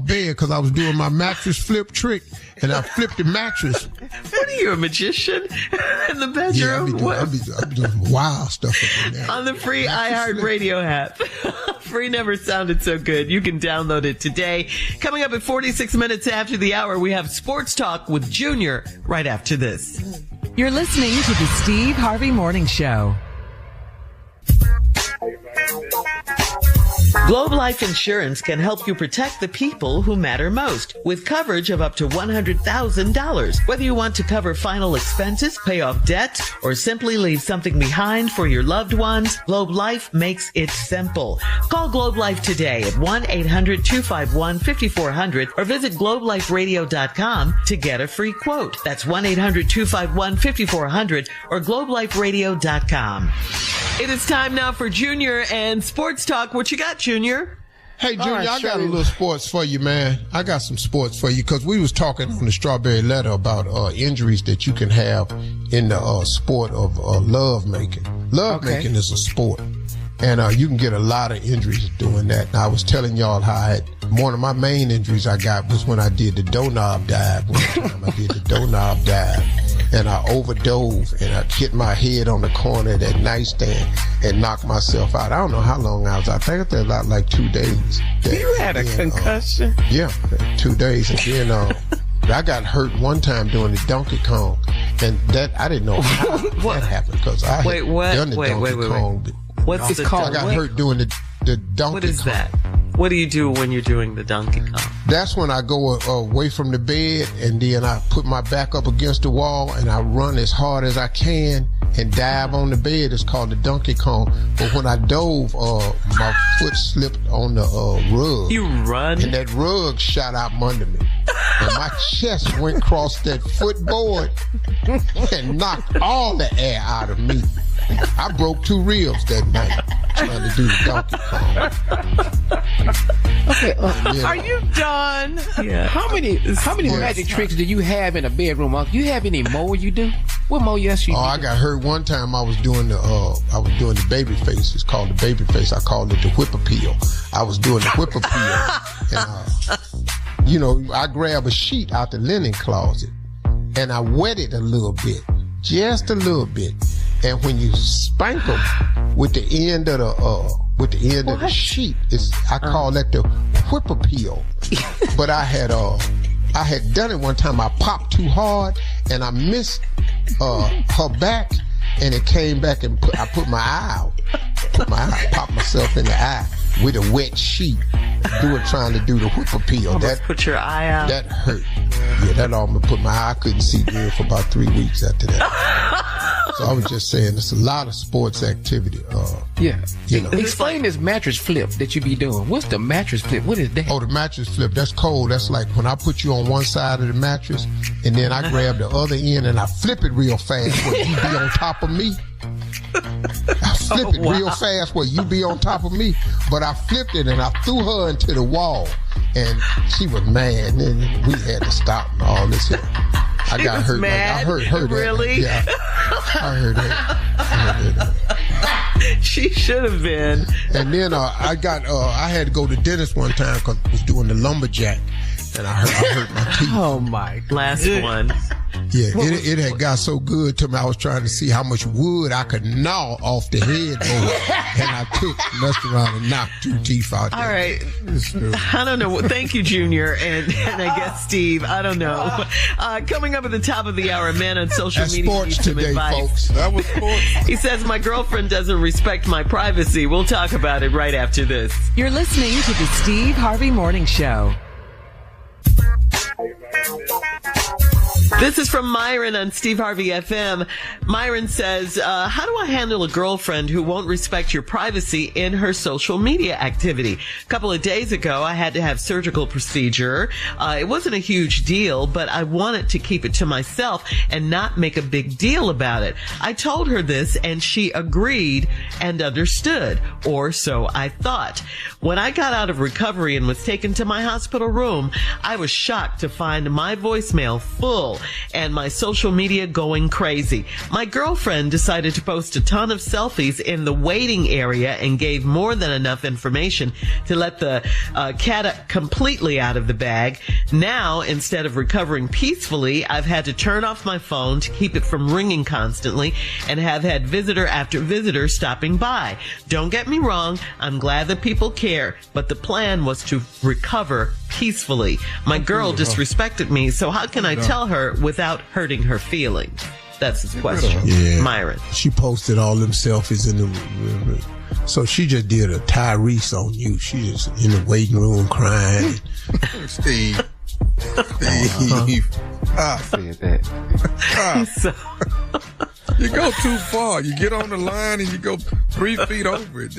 Speaker 3: bed because I was doing my mattress flip trick, and I flipped the mattress.
Speaker 1: What are you, a magician in the bedroom?
Speaker 3: Yeah, I'm doing wild stuff up in there.
Speaker 1: On the free iHeartRadio app. Free never sounded so good. You can download it today. Coming up at 46 minutes after the hour, we have Sports Talk with Junior right after this.
Speaker 10: You're listening to the Steve Harvey Morning Show.
Speaker 1: Globe Life Insurance can help you protect the people who matter most with coverage of up to $100,000. Whether you want to cover final expenses, pay off debt, or simply leave something behind for your loved ones, Globe Life makes it simple. Call Globe Life today at 1-800-251-5400 or visit globeliferadio.com to get a free quote. That's 1-800-251-5400 or globeliferadio.com. It is time now for Junior and Sports Talk. What you got, Junior?
Speaker 3: Hey, Junior, I got a little sports for you, man. I got some sports for you because we was talking on the Strawberry Letter about injuries that you can have in the sport of love making. Love making is a sport, and you can get a lot of injuries doing that. And I was telling y'all how one of my main injuries I got was when I did the doorknob dive. One time I did the doorknob dive, and I overdove, and I hit my head on the corner of that nightstand and knocked myself out. I don't know how long I was. I think it was like 2 days.
Speaker 8: You had a concussion?
Speaker 3: Yeah, 2 days. And then I got hurt one time doing the Donkey Kong, and that I didn't know how that happened because I had done the Donkey Kong.
Speaker 1: What's it called?
Speaker 3: I got hurt doing the Donkey Kong.
Speaker 1: What is that? What do you do when you're doing the Donkey Kong?
Speaker 3: That's when I go away from the bed, and then I put my back up against the wall, and I run as hard as I can and dive on the bed. It's called the Donkey Kong. But when I dove, my foot slipped on the rug.
Speaker 1: You run?
Speaker 3: And that rug shot out from under me. And my chest went across that footboard and knocked all the air out of me. I broke 2 ribs that night trying to do the Donkey Kong.
Speaker 4: Okay,
Speaker 8: are you done?
Speaker 1: Yeah.
Speaker 4: how many magic tricks do you have in a bedroom, Uncle? You have any more you do? What more else you do?
Speaker 3: I got hurt one time. I was doing the baby face. It's called the baby face. I called it the whip appeal. I was doing the whip appeal, and I grab a sheet out the linen closet, and I wet it a little bit, just a little bit. And when you spank them with the end of the sheet, I call that the whip appeal. But I had done it one time. I popped too hard and I missed her back, and it came back and I put my eye out. Popped myself in the eye with a wet sheet. Trying to do the whip appeal.
Speaker 1: That put your eye out.
Speaker 3: That hurt. Yeah, that almost put my eye. I couldn't see good for about 3 weeks after that. So I was just saying, there's a lot of sports activity.
Speaker 4: Explain this mattress flip that you be doing. What's the mattress flip? What is that?
Speaker 3: Oh, the mattress flip. That's cold. That's like when I put you on one side of the mattress, and then I grab the other end and I flip it real fast where you be on top of me. I flipped it real fast where you be on top of me, but I flipped it and I threw her into the wall, and she was mad, and then we had to stop and all this here. I got hurt.
Speaker 1: Mad?
Speaker 3: I heard her.
Speaker 1: Really?
Speaker 3: Yeah. I heard her.
Speaker 1: She should have been.
Speaker 3: And then I had to go to the dentist one time because I was doing the lumberjack, and I hurt my teeth.
Speaker 8: Oh my!
Speaker 1: Last one.
Speaker 3: Yeah, it had got so good to me. I was trying to see how much wood I could gnaw off the headboard, and I messed around and knocked 2 teeth out there.
Speaker 1: All right. I don't know. Thank you, Junior, and I guess Steve. I don't know. Coming up at the top of the hour, a man on social
Speaker 3: That's
Speaker 1: media
Speaker 3: sports
Speaker 1: needs some
Speaker 3: today,
Speaker 1: advice.
Speaker 3: folks. That was sports.
Speaker 1: He says, my girlfriend doesn't respect my privacy. We'll talk about it right after this.
Speaker 10: You're listening to the Steve Harvey Morning Show.
Speaker 1: This is from Myron on Steve Harvey FM. Myron says, how do I handle a girlfriend who won't respect your privacy in her social media activity? A couple of days ago, I had to have surgical procedure. It wasn't a huge deal, but I wanted to keep it to myself and not make a big deal about it. I told her this and she agreed and understood, or so I thought. When I got out of recovery and was taken to my hospital room, I was shocked to find my voicemail full and my social media going crazy. My girlfriend decided to post a ton of selfies in the waiting area and gave more than enough information to let the cat completely out of the bag. Now, instead of recovering peacefully, I've had to turn off my phone to keep it from ringing constantly and have had visitor after visitor stopping by. Don't get me wrong, I'm glad that people care, but the plan was to recover peacefully. My girl disrespected me, so how can I tell her without hurting her feelings? That's his question.
Speaker 3: Yeah.
Speaker 1: Myron.
Speaker 3: She posted all them selfies in the... So she just did a Tyrese on you. She just in the waiting room crying.
Speaker 6: Steve.
Speaker 4: I said that.
Speaker 6: You go too far. You get on the line and you go 3 feet over it.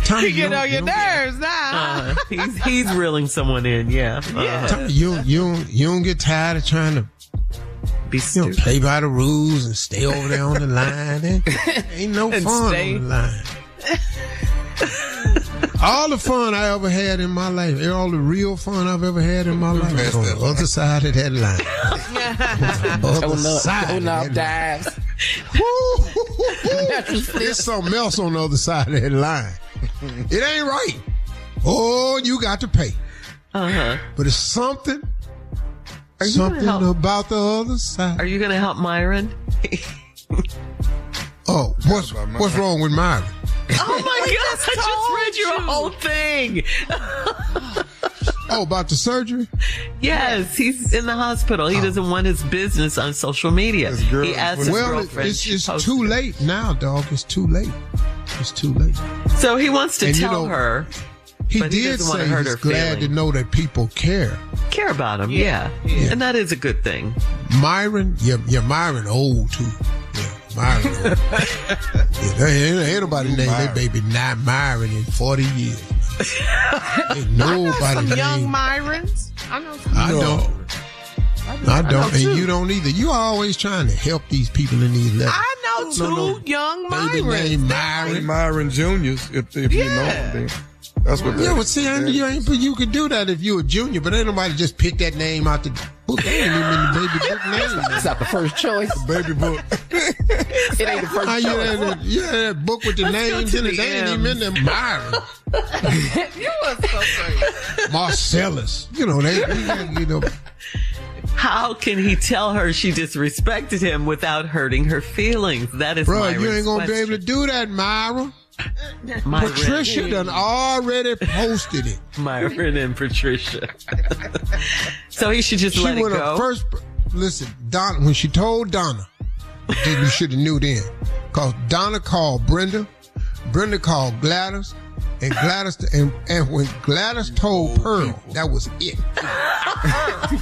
Speaker 8: Tommy, you get on your nerves now.
Speaker 1: He's reeling someone in, yeah.
Speaker 3: Tommy, you don't get tired of trying to play by the rules and stay over there on the line. Ain't no fun on the line. All the fun I ever had in my life, all the real fun I've ever had in my life, was on the other side of that line.
Speaker 4: Throwing up dives.
Speaker 3: There's something else on the other side of that line. It ain't right. Oh, you got to pay. But it's something about the other side.
Speaker 1: Are you going to help Myron?
Speaker 3: Oh, what's wrong with Myron?
Speaker 1: Oh my gosh, I just read your whole thing.
Speaker 3: Oh, about the surgery?
Speaker 1: Yes, he's in the hospital. He doesn't want his business on social media. He asked his girlfriend.
Speaker 3: It's too late now, dog. It's too late. It's too late.
Speaker 1: So he wants to tell her.
Speaker 3: He did say he's glad to know that people care.
Speaker 1: Care about him, yeah. And that is a good thing.
Speaker 3: Myron, Myron old too. Yeah, Myron old. Ain't nobody named their baby not Myron in 40 years. Ain't nobody
Speaker 8: named young Myrons. I don't.
Speaker 3: And you don't either. You always trying to help these people in these levels.
Speaker 8: I know two young Myrons.
Speaker 3: Baby named
Speaker 6: Myron Juniors, if you know them. That's what.
Speaker 3: Yeah, but see, you could do that if you a junior, but ain't nobody just pick that name out the book. It ain't even in the baby book name.
Speaker 4: It's not the first choice.
Speaker 3: The baby book.
Speaker 4: It ain't the first choice.
Speaker 3: That book with the names in it. They ain't even in there. Myron.
Speaker 8: You was so crazy.
Speaker 3: Marcellus.
Speaker 1: How can he tell her she disrespected him without hurting her feelings? That is
Speaker 3: Myron's you ain't gonna be able to do that, Myron. Patricia done already posted it.
Speaker 1: Myron and Patricia. So he should just let it go.
Speaker 3: Listen, Donna, when she told Donna, you should have knew then. Because Donna called Brenda called Gladys, and and when Gladys told Pearl, that was it.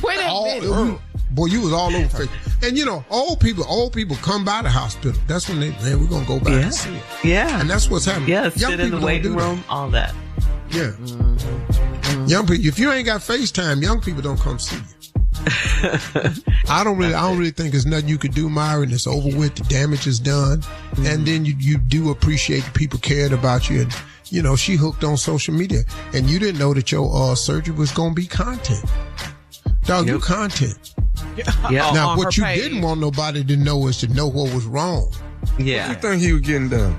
Speaker 4: Wait a minute.
Speaker 3: Boy, you was all over Facebook. And old people come by the hospital. That's when we're going to go by and see it.
Speaker 1: Yeah.
Speaker 3: And that's what's happening.
Speaker 1: Yeah, sit in the waiting room, all that.
Speaker 3: Yeah. Mm-hmm. Young people, if you ain't got FaceTime, young people don't come see you. I don't really think there's nothing you could do, Myron. It's over with. The damage is done. Mm-hmm. And then you do appreciate the people caring about you. And, she hooked on social media. And you didn't know that your surgery was going to be content. Dog, you content.
Speaker 1: Yeah.
Speaker 3: Now, what you didn't want nobody to know is to know what was wrong.
Speaker 1: Yeah.
Speaker 6: What you think he was getting done?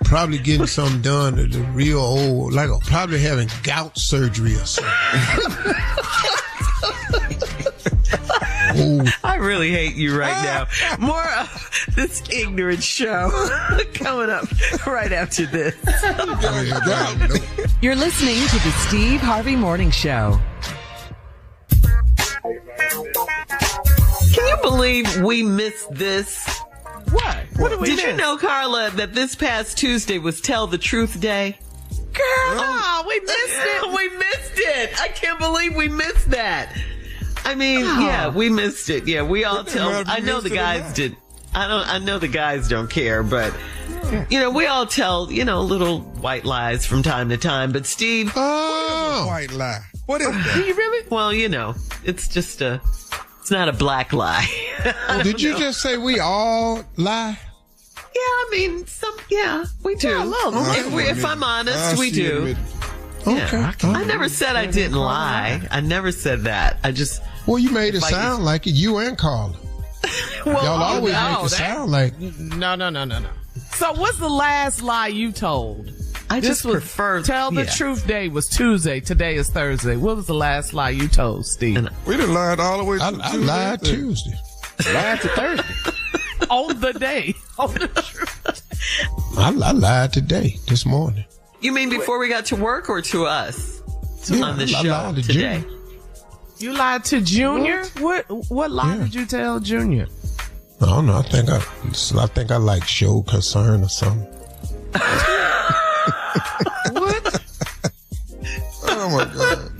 Speaker 3: Probably getting something done at the real old, probably having gout surgery or something.
Speaker 1: I really hate you right now. More of this ignorant show coming up right after this.
Speaker 10: You're listening to the Steve Harvey Morning Show.
Speaker 1: Can you believe we missed this?
Speaker 8: What? What did we miss?
Speaker 1: Did you know, Carla, that this past Tuesday was Tell the Truth Day?
Speaker 8: Girl, we missed it.
Speaker 1: We missed it. I can't believe we missed that. I mean, yeah, we missed it. Yeah, we all tell. I know the guys did. I know the guys don't care, but we all tell, little white lies from time to time. But Steve,
Speaker 6: what is a white lie? What is that?
Speaker 8: Do you really?
Speaker 1: Well, it's just it's not a black lie.
Speaker 3: Did you just say we all lie?
Speaker 1: Yeah, I mean, we do. If I'm honest, we do.
Speaker 3: Okay.
Speaker 1: I never said I didn't lie. I never said that.
Speaker 3: Well, you made it sound like it. You and Carla. Y'all always make it sound like.
Speaker 8: No. So what's the last lie you told?
Speaker 1: I just prefer.
Speaker 8: Tell the truth. Day was Tuesday. Today is Thursday. What was the last lie you told, Steve?
Speaker 6: We done lied all the way to
Speaker 3: I lied Tuesday.
Speaker 4: Lied to Thursday.
Speaker 8: On the day. On the truth.
Speaker 3: I lied today, this morning.
Speaker 1: You mean before we got to work or to us? On the
Speaker 3: I
Speaker 1: show
Speaker 3: lied to
Speaker 1: today.
Speaker 3: Junior.
Speaker 8: You lied to Junior? What lie did you tell Junior?
Speaker 3: I don't know. I think I like show concern or something.
Speaker 8: What?
Speaker 6: Oh my God.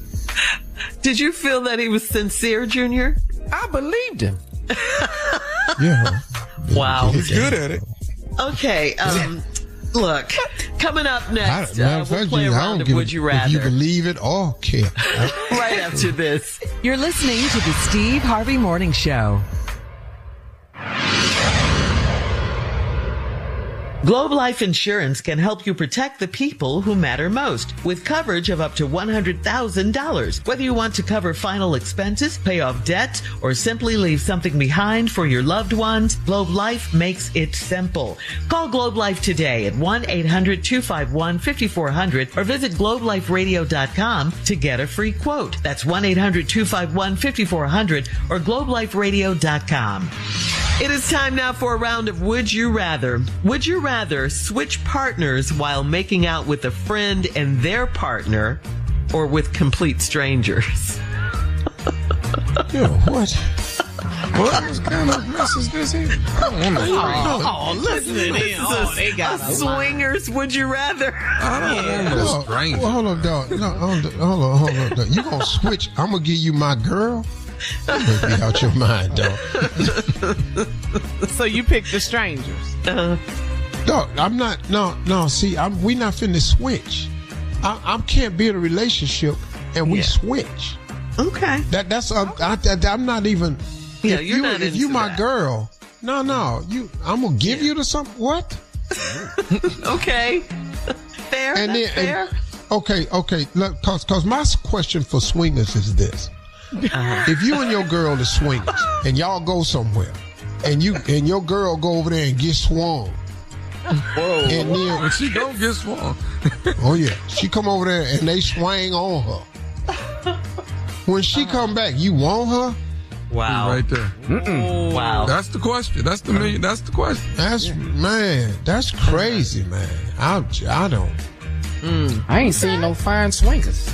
Speaker 1: Did you feel that he was sincere, Junior?
Speaker 4: I believed him.
Speaker 3: Yeah.
Speaker 1: Wow.
Speaker 6: He's good at it.
Speaker 1: Okay. Look, coming up next, we'll play a
Speaker 3: Junior,
Speaker 1: round of Would You Rather.
Speaker 3: If you believe it or care.
Speaker 1: Right after this.
Speaker 10: You're listening to the Steve Harvey Morning Show.
Speaker 5: Globe Life Insurance can help you protect the people who matter most with coverage of up to $100,000. Whether you want to cover final expenses, pay off debt, or simply leave something behind for your loved ones, Globe Life makes it simple. Call Globe Life today at 1-800-251-5400 or visit globeliferadio.com to get a free quote. That's 1-800-251-5400 or globeliferadio.com. It is time now for a round of Would You Rather. Would you rather switch partners while making out with a friend and their partner, or with complete strangers?
Speaker 3: Yo, what?
Speaker 6: What kind of mess is this here?
Speaker 8: Listen to them. They got a
Speaker 1: swingers. Would you rather?
Speaker 6: I don't want no stranger.
Speaker 3: Well, hold on, dog. No, hold on, dog. You gonna switch? I'm gonna give you my girl. You be out your mind, dog.
Speaker 8: So you pick the strangers.
Speaker 3: Dog, I'm not. No. See, we not finna switch. I can't be in a relationship and we switch.
Speaker 1: Okay.
Speaker 3: I'm not even.
Speaker 1: Yeah,
Speaker 3: if you my girl. No. I'm gonna give you to some. What?
Speaker 1: Okay. Fair.
Speaker 3: And
Speaker 1: that's fair.
Speaker 3: Okay. Look, cause my question for swingers is this. If you and your girl are swingers and y'all go somewhere and your girl go over there and get swung.
Speaker 6: Whoa.
Speaker 3: And then
Speaker 6: she don't get swung.
Speaker 3: Oh yeah. She come over there and they swing on her. When she come back, you want her?
Speaker 1: Wow.
Speaker 6: Right there.
Speaker 1: Wow.
Speaker 6: That's the question. That's the question.
Speaker 3: That's crazy, man. I don't.
Speaker 4: I ain't seen no fine swingers.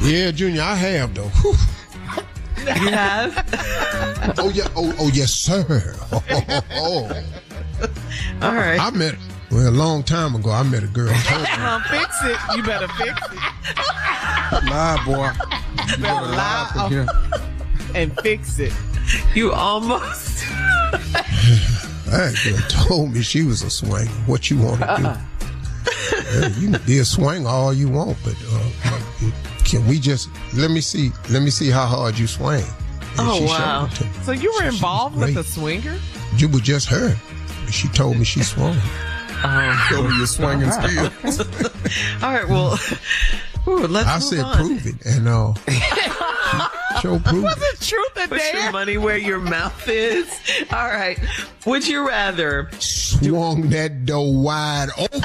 Speaker 3: Yeah, Junior, I have though.
Speaker 1: You have?
Speaker 3: Oh yeah. Oh yes, sir. Oh.
Speaker 1: All right.
Speaker 3: I met. Well, a long time ago, I met a girl.
Speaker 8: Fix it. You better fix it.
Speaker 6: Lie, boy.
Speaker 8: You better lie and fix it.
Speaker 1: You almost.
Speaker 3: That girl told me she was a swinger. What you want to do? Yeah, you can be a swinger all you want, but can we just let me see how hard you swing?
Speaker 1: Oh wow!
Speaker 8: So you were involved with a swinger?
Speaker 3: You were just her. She told me she swung.
Speaker 6: Show me your swinging skills.
Speaker 1: All right, well, let's
Speaker 3: I
Speaker 1: move
Speaker 3: said
Speaker 1: on.
Speaker 3: prove it, and show prove
Speaker 8: Was
Speaker 3: it.
Speaker 8: it truth or
Speaker 1: Put your
Speaker 8: dare?
Speaker 1: money where your mouth is. All right. Would you rather?
Speaker 3: Swung that door wide open.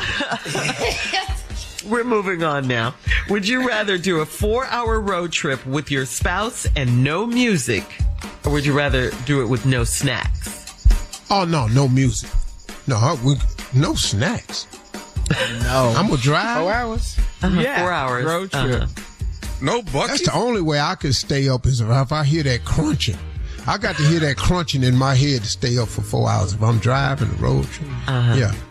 Speaker 1: We're moving on now. Would you rather do a 4-hour road trip with your spouse and no music, or would you rather do it with no snacks?
Speaker 3: Oh no music. No snacks.
Speaker 4: No.
Speaker 3: I'm gonna drive.
Speaker 4: 4 hours?
Speaker 1: 4 hours.
Speaker 8: Road trip.
Speaker 6: No bucket.
Speaker 3: That's the only way I can stay up is if I hear that crunching. I got to hear that crunching in my head to stay up for 4 hours if I'm driving the road trip.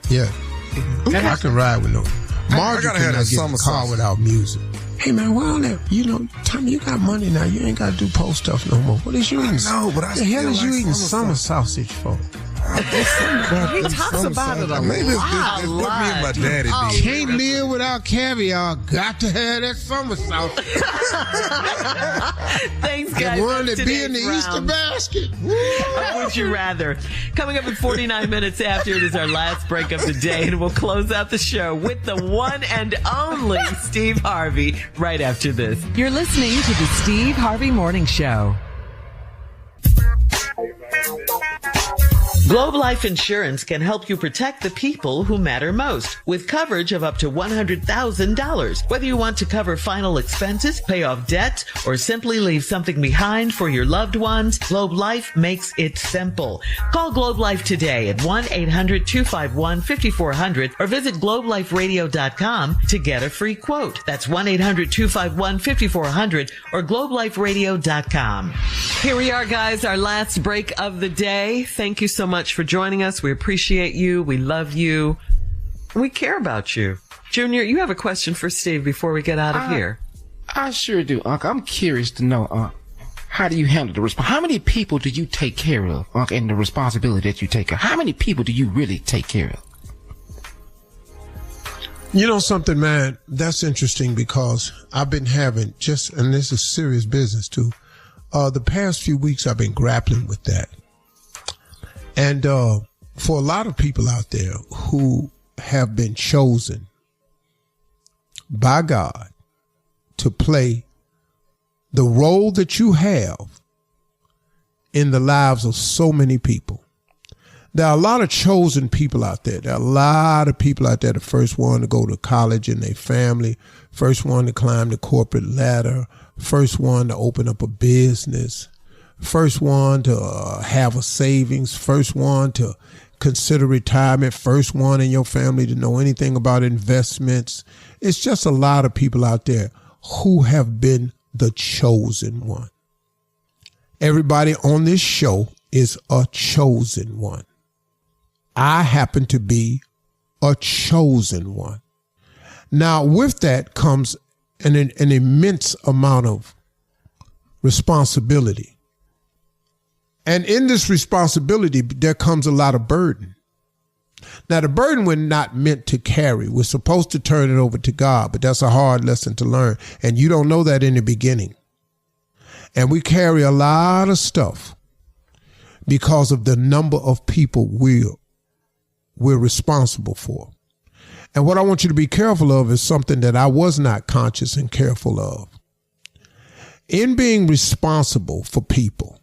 Speaker 3: Yeah. I can ride with no. Marjorie
Speaker 6: gotta have
Speaker 3: cannot
Speaker 6: that
Speaker 3: get in the car without music. Hey man, why don't that? You know, Tommy, you got money now. You ain't got to do post stuff no more. What is you eating?
Speaker 6: No, but
Speaker 3: the hell is you eating summer sausage for?
Speaker 8: He talks about it a lot.
Speaker 6: Maybe it's put me and my daddy.
Speaker 3: Can't live without caviar. Got to have that summer sausage.
Speaker 1: Thanks, guys.
Speaker 3: The one that be in the Easter basket.
Speaker 1: Would you rather? Coming up at 49 minutes after, it is our last break of the day, and we'll close out the show with the one and only Steve Harvey right after this.
Speaker 10: You're listening to the Steve Harvey Morning Show.
Speaker 5: Globe Life Insurance can help you protect the people who matter most with coverage of up to $100,000. Whether you want to cover final expenses, pay off debt, or simply leave something behind for your loved ones, Globe Life makes it simple. Call Globe Life today at 1-800-251-5400 or visit globeliferadio.com to get a free quote. That's 1-800-251-5400 or globeliferadio.com.
Speaker 1: Here we are, guys, our last break of the day. Thank you so much for joining us. We appreciate you. We love you. We care about you. Junior, you have a question for Steve before we get out of here.
Speaker 4: I sure do, Uncle. I'm curious to know, how do you handle the how many people do you take care of, Uncle, and the responsibility that you take care of? How many people do you really take care of?
Speaker 3: You know something, man? That's interesting because I've been having and this is serious business too. The past few weeks I've been grappling with that. And for a lot of people out there who have been chosen by God to play the role that you have in the lives of so many people, there are a lot of chosen people out there. There are a lot of people out there, the first one to go to college in their family, first one to climb the corporate ladder, first one to open up a business, first one to have a savings, first one to consider retirement, first one in your family to know anything about investments. It's just a lot of people out there who have been the chosen one. Everybody on this show is a chosen one. I happen to be a chosen one. Now, with that comes an immense amount of responsibility. And in this responsibility, there comes a lot of burden. Now, the burden we're not meant to carry. We're supposed to turn it over to God, but that's a hard lesson to learn. And you don't know that in the beginning. And we carry a lot of stuff because of the number of people we're responsible for. And what I want you to be careful of is something that I was not conscious and careful of. In being responsible for people,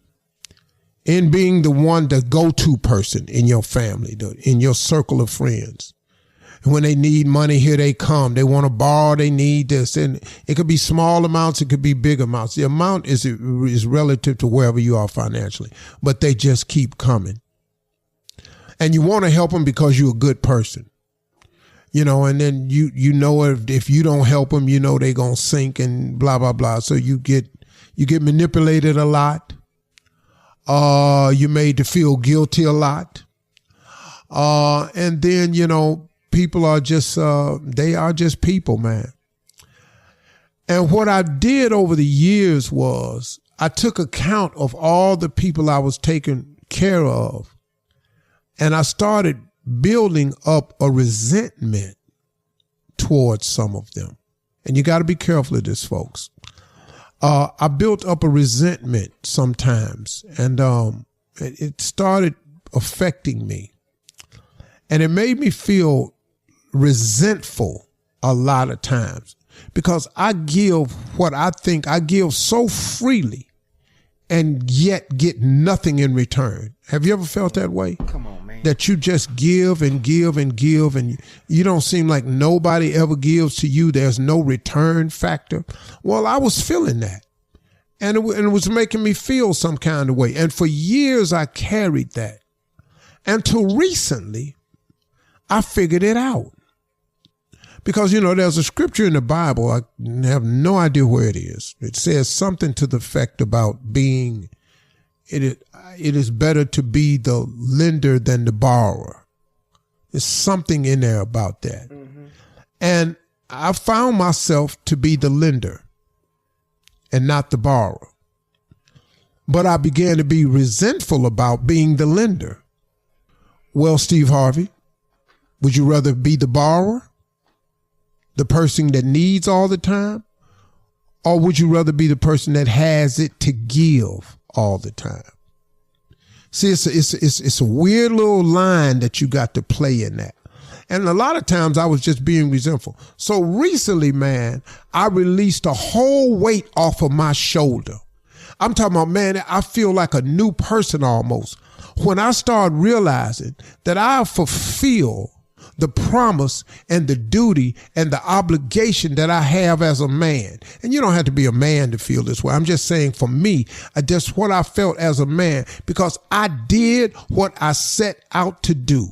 Speaker 3: in being the one, the go-to person in your family, in your circle of friends. And when they need money, here they come. They want to borrow, they need this. And it could be small amounts, it could be big amounts. The amount is relative to wherever you are financially, but they just keep coming. And you want to help them because you're a good person. You know, and then you know if you don't help them, you know they're going to sink and blah, blah, blah. So you get manipulated a lot. You're made to feel guilty a lot. And then, you know, people are just, they are just people, man. And what I did over the years was I took account of all the people I was taking care of, and I started building up a resentment towards some of them. And you got to be careful of this, folks. I built up a resentment sometimes, and it started affecting me. And it made me feel resentful a lot of times because I give what I think I give so freely and yet get nothing in return. Have you ever felt that way?
Speaker 4: Come on, man.
Speaker 3: That you just give and give and give, and you don't seem like nobody ever gives to you. There's no return factor. Well, I was feeling that, and it was making me feel some kind of way. And for years, I carried that. Until recently, I figured it out. Because, you know, there's a scripture in the Bible, I have no idea where it is. It says something to the effect about being, it is better to be the lender than the borrower. There's something in there about that. Mm-hmm. And I found myself to be the lender and not the borrower. But I began to be resentful about being the lender. Well, Steve Harvey, would you rather be the borrower, the person that needs all the time, or would you rather be the person that has it to give all the time? See, it's a weird little line that you got to play in that. And a lot of times I was just being resentful. So recently, man, I released a whole weight off of my shoulder. I'm talking about, man, I feel like a new person almost when I start realizing that I fulfill the promise and the duty and the obligation that I have as a man. And you don't have to be a man to feel this way. I'm just saying for me, that's what I felt as a man, because I did what I set out to do.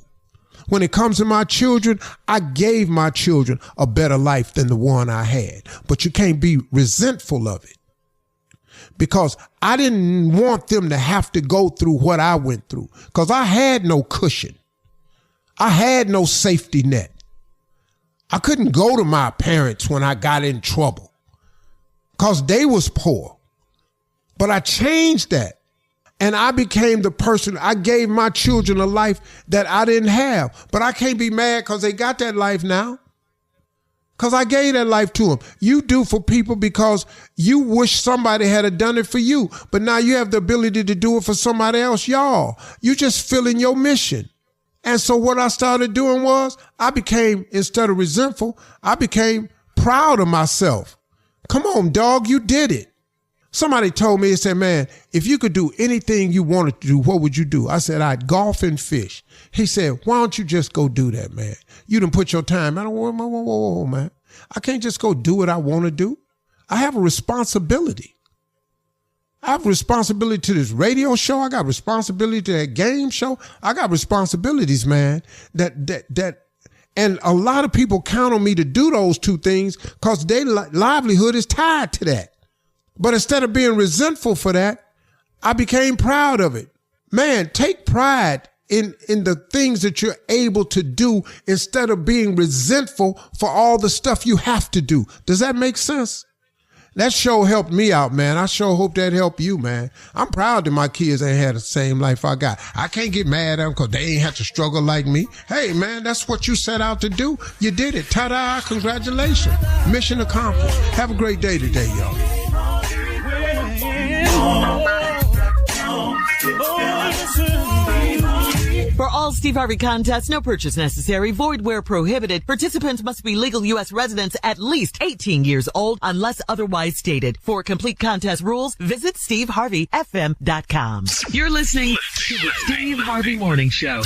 Speaker 3: When it comes to my children, I gave my children a better life than the one I had. But you can't be resentful of it, because I didn't want them to have to go through what I went through, because I had no cushion. I had no safety net. I couldn't go to my parents when I got in trouble because they was poor. But I changed that. And I became the person. I gave my children a life that I didn't have. But I can't be mad because they got that life now, because I gave that life to them. You do for people because you wish somebody had done it for you. But now you have the ability to do it for somebody else. Y'all, you just filling your mission. And so what I started doing was I became, instead of resentful, I became proud of myself. Come on, dog, you did it. Somebody told me, they said, man, if you could do anything you wanted to do, what would you do? I said, I'd golf and fish. He said, why don't you just go do that, man? You done put your time. I don't, whoa, man. I can't just go do what I want to do. I have a responsibility. I have responsibility to this radio show. I got responsibility to that game show. I got responsibilities, man, and a lot of people count on me to do those two things because their livelihood is tied to that. But instead of being resentful for that, I became proud of it. Man, take pride in the things that you're able to do instead of being resentful for all the stuff you have to do. Does that make sense? That show helped me out, man. I sure hope that helped you, man. I'm proud that my kids ain't had the same life I got. I can't get mad at them because they ain't have to struggle like me. Hey, man, that's what you set out to do. You did it. Ta-da, congratulations. Mission accomplished. Have a great day today, y'all.
Speaker 1: For all Steve Harvey contests, no purchase necessary, void where prohibited. Participants must be legal U.S. residents at least 18 years old unless otherwise stated. For complete contest rules, visit SteveHarveyFM.com. You're listening to the Steve Harvey Morning Show.